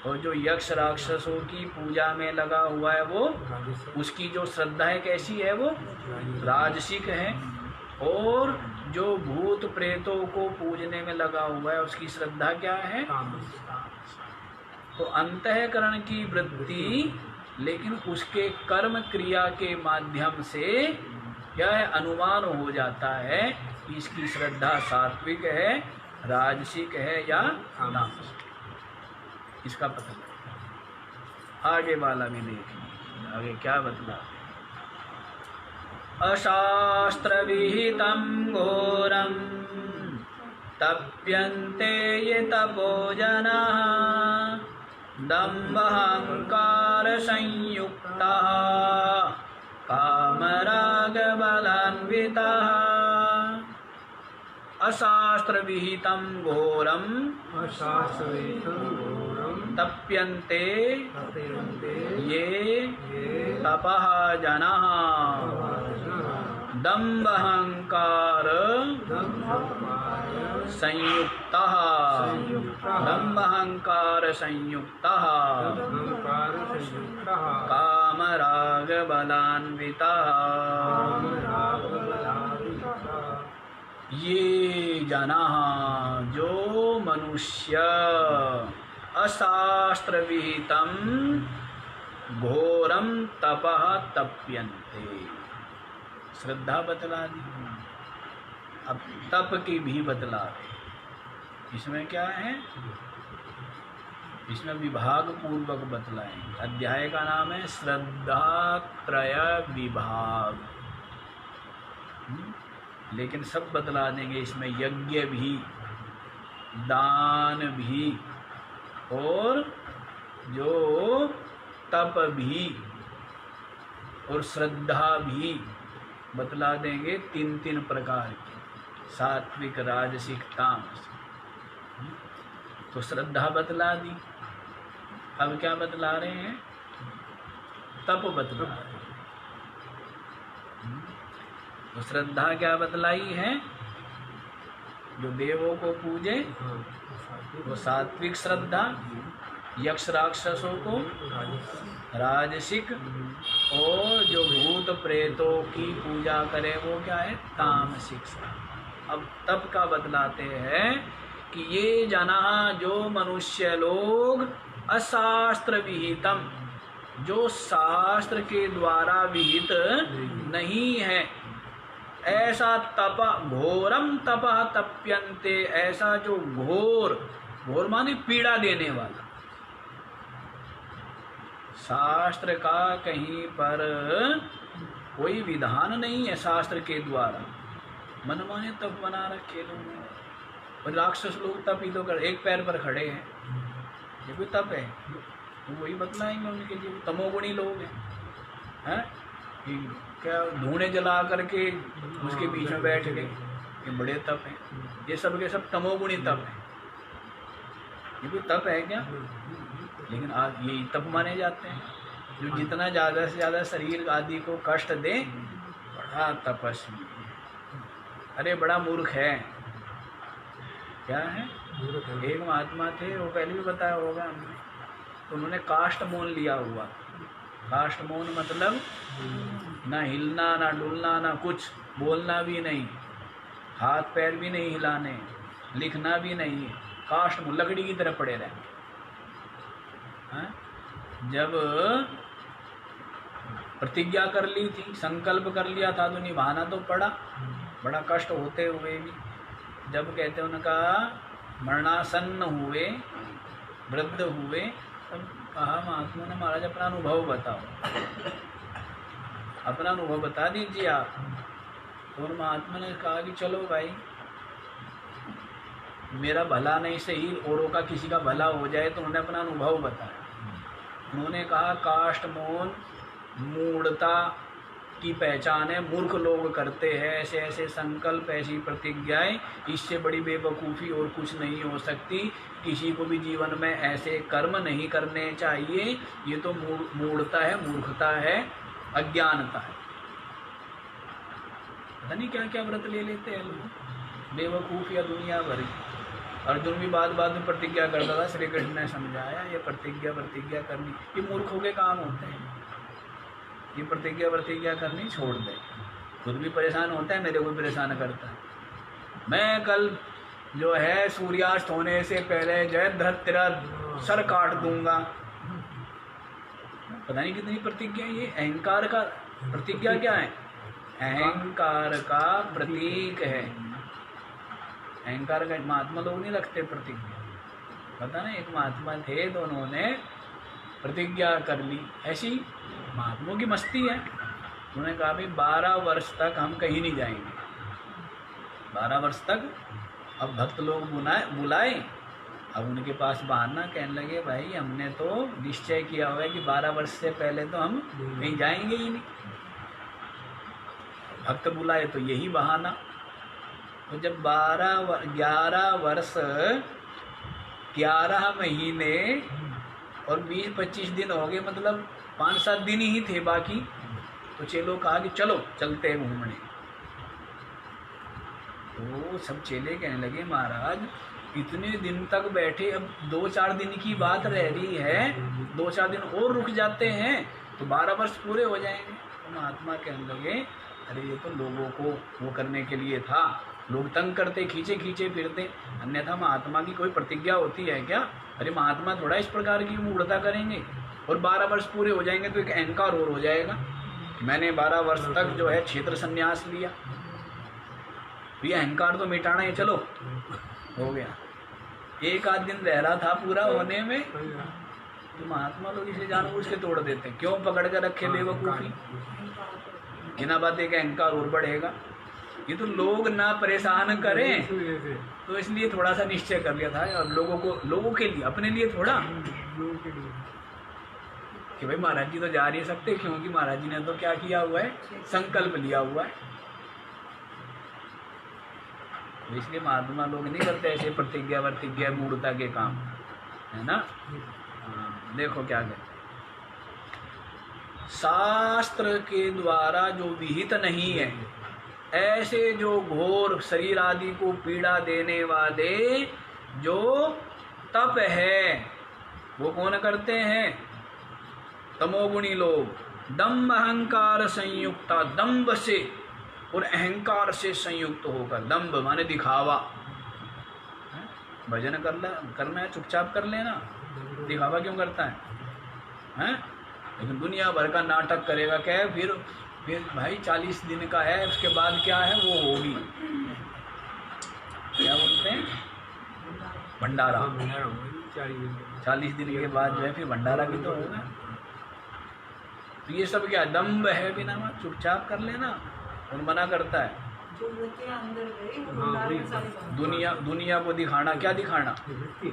और जो यक्ष राक्षसों की पूजा में लगा हुआ है वो, उसकी जो श्रद्धा है कैसी है, वो राजसिक है। और जो भूत प्रेतों को पूजने में लगा हुआ है उसकी श्रद्धा क्या है, तो अंतःकरण की वृत्ति, लेकिन उसके कर्म क्रिया के माध्यम से क्या है, अनुमान हो जाता है कि इसकी श्रद्धा सात्विक है, राजसिक है या तामसिक। इसका पता लगता। आगे वाला भी देखिए, आगे क्या बतला। अशास्त्र विहितं घोरं तप्यन्ते ये तपोजनाः दम्भहंकार संयुक्ताः कामरागबलान्विताः। अशास्त्र विहितं घोरं तप्यन्ते ये तपः जनाः दम्भहंकार संयुक्तः दम्भहंकार संयुक्तः कामरागबलान्विताः। ये जनाः, जो मनुष्य, अशास्त्र विहितं घोरं तपः तप्यन्ते, श्रद्धा बतला दी, अब तप की भी बतला रहे। इसमें क्या है, इसमें विभाग पूर्वक बतलाएंगे। अध्याय का नाम है श्रद्धा त्रय विभाग, लेकिन सब बतला देंगे इसमें। यज्ञ भी, दान भी, और जो तप भी और श्रद्धा भी बतला देंगे, तीन तीन प्रकार की, सात्विक, राजसिक, तामसिक। तो श्रद्धा बतला दी, अब क्या बतला रहे हैं, तप बतला रहे हैं। तो श्रद्धा क्या बतलाई है, जो देवों को पूजे वो सात्विक श्रद्धा, यक्ष राक्षसों को राजसिक, और जो भूत प्रेतों की पूजा करे वो क्या है, तामसिक श्रद्धा। अब तप का बतलाते हैं कि ये जना, जो मनुष्य लोग, अशास्त्र विहितम, जो शास्त्र के द्वारा विहित नहीं है, ऐसा तप, घोरम तपः तप्यन्ते, ऐसा जो घोर घोर माने पीड़ा देने वाला। शास्त्र का कहीं पर कोई विधान नहीं है शास्त्र के द्वारा, मनमाने तप बना रखे लोगों ने। और राक्षस लोग तप ही तो कर, एक पैर पर खड़े हैं, ये कोई तप है? तो वही बतलाएंगे उनके लिए, तमोगुणी लोग हैं, कि क्या धूणे जला करके उसके बीच में बैठ गए, ये बड़े तप हैं। ये सब के सब तमोगुणी तप हैं। ये कोई तप है क्या? लेकिन आज यही तप माने जाते हैं, जो जितना ज़्यादा से ज़्यादा शरीर आदि को कष्ट दे, बड़ा तपस्वी। अरे बड़ा मूर्ख है। क्या है? एक महात्मा थे, वो पहले भी बताया होगा हमने, तो उन्होंने काष्ठ मौन लिया हुआ। काष्ठ मौन मतलब ना हिलना ना डुलना ना कुछ, बोलना भी नहीं, हाथ पैर भी नहीं हिलाने, लिखना भी नहीं, काष्ठ मौन, लकड़ी की तरह पड़े रहे। जब प्रतिज्ञा कर ली थी, संकल्प कर लिया था, तो निभाना तो पड़ा, बड़ा कष्ट होते हुए भी। जब कहते उनका मरणासन्न हुए, वृद्ध हुए, तब कहा महात्मा ने, महाराज अपना अनुभव बताओ, अपना अनुभव बता दीजिए आप। और महात्मा ने कहा कि चलो भाई, मेरा भला नहीं सही, औरों का किसी का भला हो जाए। तो उन्होंने अपना अनुभव बताया। उन्होंने कहा काष्ठ मौन मूढ़ता की पहचान है, मूर्ख लोग करते हैं ऐसे ऐसे संकल्प, ऐसी प्रतिज्ञाएं, इससे बड़ी बेवकूफ़ी और कुछ नहीं हो सकती। किसी को भी जीवन में ऐसे कर्म नहीं करने चाहिए। ये तो मूढ़ता है, मूर्खता है, अज्ञानता है। पता नहीं क्या क्या व्रत ले लेते हैं लोग, बेवकूफ़ या दुनिया भर की। अर्जुन भी बाद में प्रतिज्ञा करता था, श्री कृष्ण ने समझाया ये प्रतिज्ञा करनी, ये मूर्खों के काम होते हैं। ये प्रतिज्ञा करनी छोड़ दे। खुद भी परेशान होता है, मेरे को भी परेशान करता है। मैं कल जो है सूर्यास्त होने से पहले जय धृत तेरा सर काट दूंगा। पता नहीं कितनी प्रतिज्ञा। ये अहंकार का प्रतिज्ञा क्या है? अहंकार का प्रतीक है। अहंकार का महात्मा लोग नहीं रखते प्रतिज्ञा। पता नहीं, एक महात्मा थे तो उन्होंने प्रतिज्ञा कर ली। ऐसी महात्माओं की मस्ती है। उन्होंने कहा भाई 12 वर्ष तक हम कहीं नहीं जाएंगे। 12 वर्ष तक। अब भक्त लोग बुलाए, अब उनके पास बहाना, कहने लगे भाई हमने तो निश्चय किया हुआ है कि 12 वर्ष से पहले तो हम कहीं जाएंगे ही नहीं। भक्त बुलाए तो यही बहाना। तो जब 11 वर्ष 11 महीने और 20-25 दिन हो गए, मतलब 5-7 दिन ही थे बाकी, तो चेलों कहा कि चलो चलते हैं घूमने। तो सब चेले कहने लगे महाराज इतने दिन तक बैठे, अब 2-4 दिन की बात रह रही है, 2-4 दिन और रुक जाते हैं तो 12 वर्ष पूरे हो जाएंगे। तो महात्मा कहने लगे अरे ये तो लोगों को वो करने के लिए था, लोग तंग करते, खींचे फिरते, अन्यथा महात्मा की कोई प्रतिज्ञा होती है क्या? अरे महात्मा थोड़ा इस प्रकार की मूढ़ता करेंगे। और 12 वर्ष पूरे हो जाएंगे तो एक अहंकार और हो जाएगा। मैंने 12 वर्ष तक जो है क्षेत्र संन्यास लिया, तो ये अहंकार तो मिटाना है। चलो हो गया, 1 आध दिन रह रहा था पूरा होने में, तो महात्मा लोग इसे जानबूझ के तोड़ देते हैं। क्यों पकड़ कर रखे बेवकूफ़ी? बिना बातें का अहंकार और बढ़ेगा। ये तो लोग ना परेशान करें, तो इसलिए थोड़ा सा निश्चय कर लिया था। और लोगों के लिए, अपने लिए थोड़ा कि भाई महाराज जी तो जा नहीं सकते, क्योंकि महाराज जी ने तो क्या किया हुआ है, संकल्प लिया हुआ है। तो इसलिए महात्मा लोग नहीं करते ऐसे प्रतिज्ञा मूढ़ता के काम, है ना। देखो क्या कहते, शास्त्र के द्वारा जो विहित नहीं है, ऐसे जो घोर शरीर आदि को पीड़ा देने वाले जो तप है, वो कौन करते हैं? तमोगुणी लोग। दम्भ अहंकार संयुक्ता, दम्भ से और अहंकार से संयुक्त होकर। दम्भ माने दिखावा। भजन करना है चुपचाप कर लेना, दिखावा क्यों करता है? लेकिन दुनिया भर का नाटक करेगा। क्या है फिर भाई 40 दिन का है, उसके बाद क्या है वो होगी, क्या बोलते हैं, भंडारा। हाँ, भंडारा होगा 40 दिन के बाद। 40 दिन के बाद जो है फिर भंडारा भी तो होगा। तो ये सब क्या दम्भ है बिना मत, चुपचाप कर लेना। और मना करता है जो वृत्तियाँ अंदर गई वो हाँ, भंडार वही में सारी बंद। दुनिया को दिखाना। क्या दिखाना? वृत्ति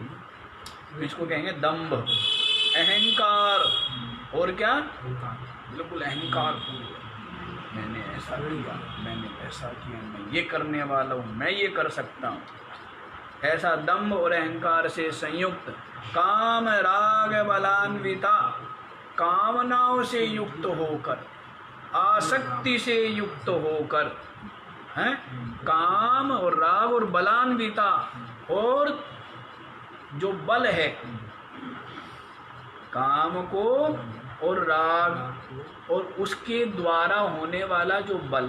इसको कहेंगे दम्भ, अहंकार। और क्या? अहंकार। बिल्कुल अहंकार पूर्वक, मैंने ऐसा किया, मैंने ऐसा किया, मैं ये करने वाला हूँ, मैं ये कर सकता हूँ। ऐसा दम्भ और अहंकार से संयुक्त, काम राग बलान्विता, कामनाओं से युक्त होकर, आसक्ति से युक्त होकर, हैं, काम और राग और बलान्विता, और जो बल है काम को और राग और उसके द्वारा होने वाला जो बल,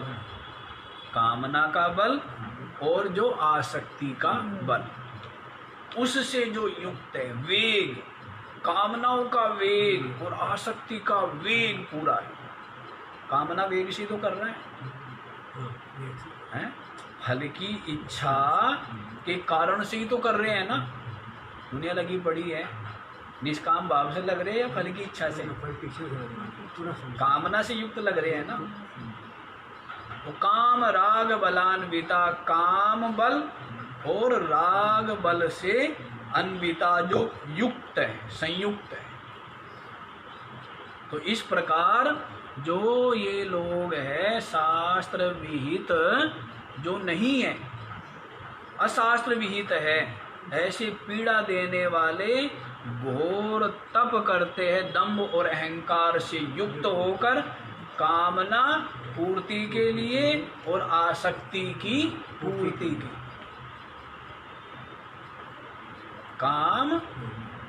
कामना का बल और जो आसक्ति का बल, उससे जो युक्त है, वेग, कामनाओं का वेग और आसक्ति का वेग पूरा है। कामना वेग से तो कर रहा है, फल की इच्छा के कारण से ही तो कर रहे हैं ना। दुनिया लगी पड़ी है, निष्काम भाव से लग रहे हैं या फल की इच्छा से? कामना से युक्त लग रहे हैं ना। तो काम राग बलान्विता, काम बल और राग बल से अन्विता जो युक्त है, संयुक्त है। तो इस प्रकार जो ये लोग है शास्त्र विहित जो नहीं है, अशास्त्र विहित है, ऐसे पीड़ा देने वाले घोर तप करते हैं दंभ और अहंकार से युक्त होकर, कामना पूर्ति के लिए और आसक्ति की पूर्ति की। काम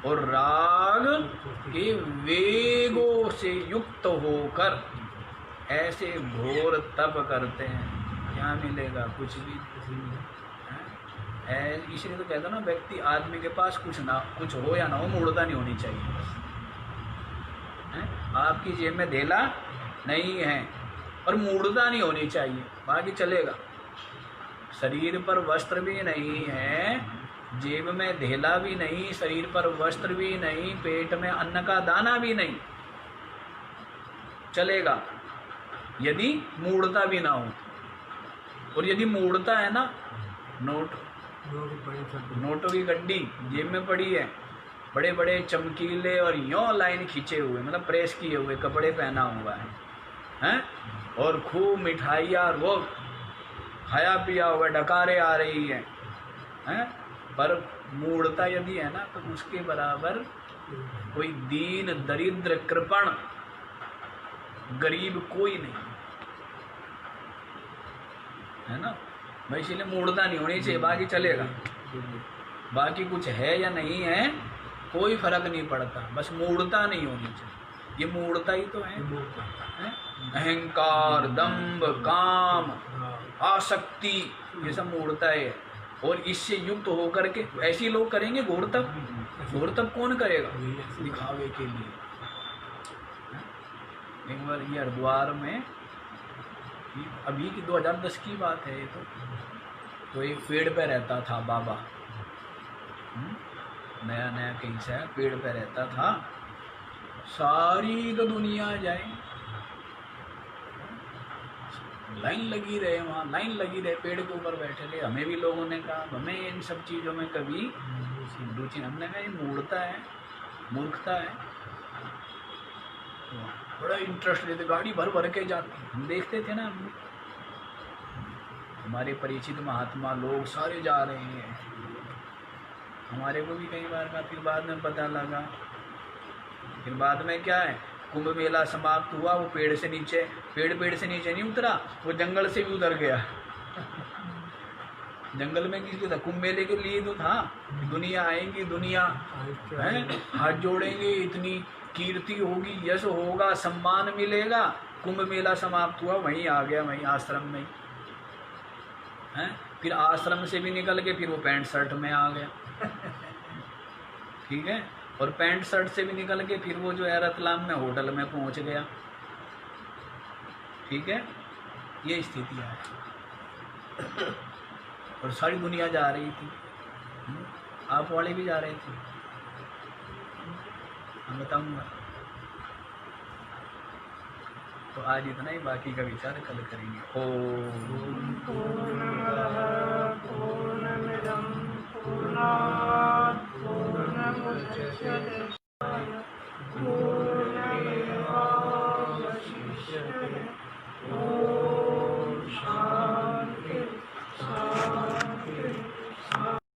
और राग के वेगों से युक्त होकर ऐसे घोर तप करते हैं। क्या मिलेगा? कुछ भी है। इसलिए तो कहता ना, व्यक्ति आदमी के पास कुछ हो या ना हो, मूढ़ता नहीं होनी चाहिए है? आपकी जेब में धेला नहीं है और मूढ़ता नहीं होनी चाहिए, बाकी चलेगा। शरीर पर वस्त्र भी नहीं है, जेब में धेला भी नहीं, शरीर पर वस्त्र भी नहीं, पेट में अन्न का दाना भी नहीं, चलेगा यदि मूढ़ता भी ना हो। और यदि मूढ़ता है ना, नोटों की गड्डी जेब में पड़ी है, बड़े बड़े चमकीले और यों लाइन खींचे हुए, मतलब प्रेस किए हुए कपड़े पहना हुआ है, हैं? और खूब मिठाइयाँ वो खाया पिया हुआ, डकारे आ रही हैं, हैं? पर मूढ़ता यदि है ना, तो उसके बराबर कोई दीन दरिद्र कृपण गरीब कोई नहीं है ना भाई। इसलिए मूढ़ता नहीं होनी चाहिए, बाकी चलेगा। बाकी कुछ है या नहीं है कोई फर्क नहीं पड़ता, बस मूढ़ता नहीं होनी चाहिए। ये मूढ़ता ही तो है? अहंकार, दंभ, काम, आसक्ति, ये सब मूढ़ता है। और इससे युक्त होकर के ऐसे लोग करेंगे घोर तप। घोर तप कौन करेगा? दिखावे के लिए। एक बार ये हरिद्वार में, अभी की 2010 की बात है ये तो एक पेड़ पे रहता था बाबा, नया नया कहीं से पेड़ पे रहता था। सारी तो दुनिया जाए, लाइन लगी रहे, वहाँ लाइन लगी रहे, पेड़ के ऊपर बैठे रहे। हमें भी लोगों ने कहा, हमें इन सब चीज़ों में कभी रुचि, हमने कहा ये मूढ़ता है, मूर्खता है। बड़ा इंटरेस्ट लेते, गाड़ी भर भर के जाते, हम देखते थे ना, हमारे परिचित महात्मा लोग सारे जा रहे हैं। हमारे को भी कई बार का, फिर बाद में पता लगा, फिर बाद में क्या है, कुंभ मेला समाप्त हुआ, वो पेड़ से नीचे नहीं उतरा, वो जंगल से भी उतर गया। जंगल में किस लिए था? कुंभ मेले के लिए तो था, दुनिया आएंगी, दुनिया है, हाथ जोड़ेंगे, इतनी कीर्ति होगी, यश होगा, सम्मान मिलेगा। कुंभ मेला समाप्त हुआ, वहीं आ गया, वहीं आश्रम में है। फिर आश्रम से भी निकल के फिर वो पैंट शर्ट में आ गया। ठीक है, और पैंट शर्ट से भी निकल के फिर वो जो है रतलाम में होटल में पहुंच गया। ठीक है, ये स्थिति है। और सारी दुनिया जा रही थी। आप वाली भी जा रही थी, मैं बताऊंगा। तो आज इतना ही, बाकी का विचार कल करेंगे। ओम पूर्णमदः पूर्णमिदं पूर्णात् पूर्णमुदच्यते।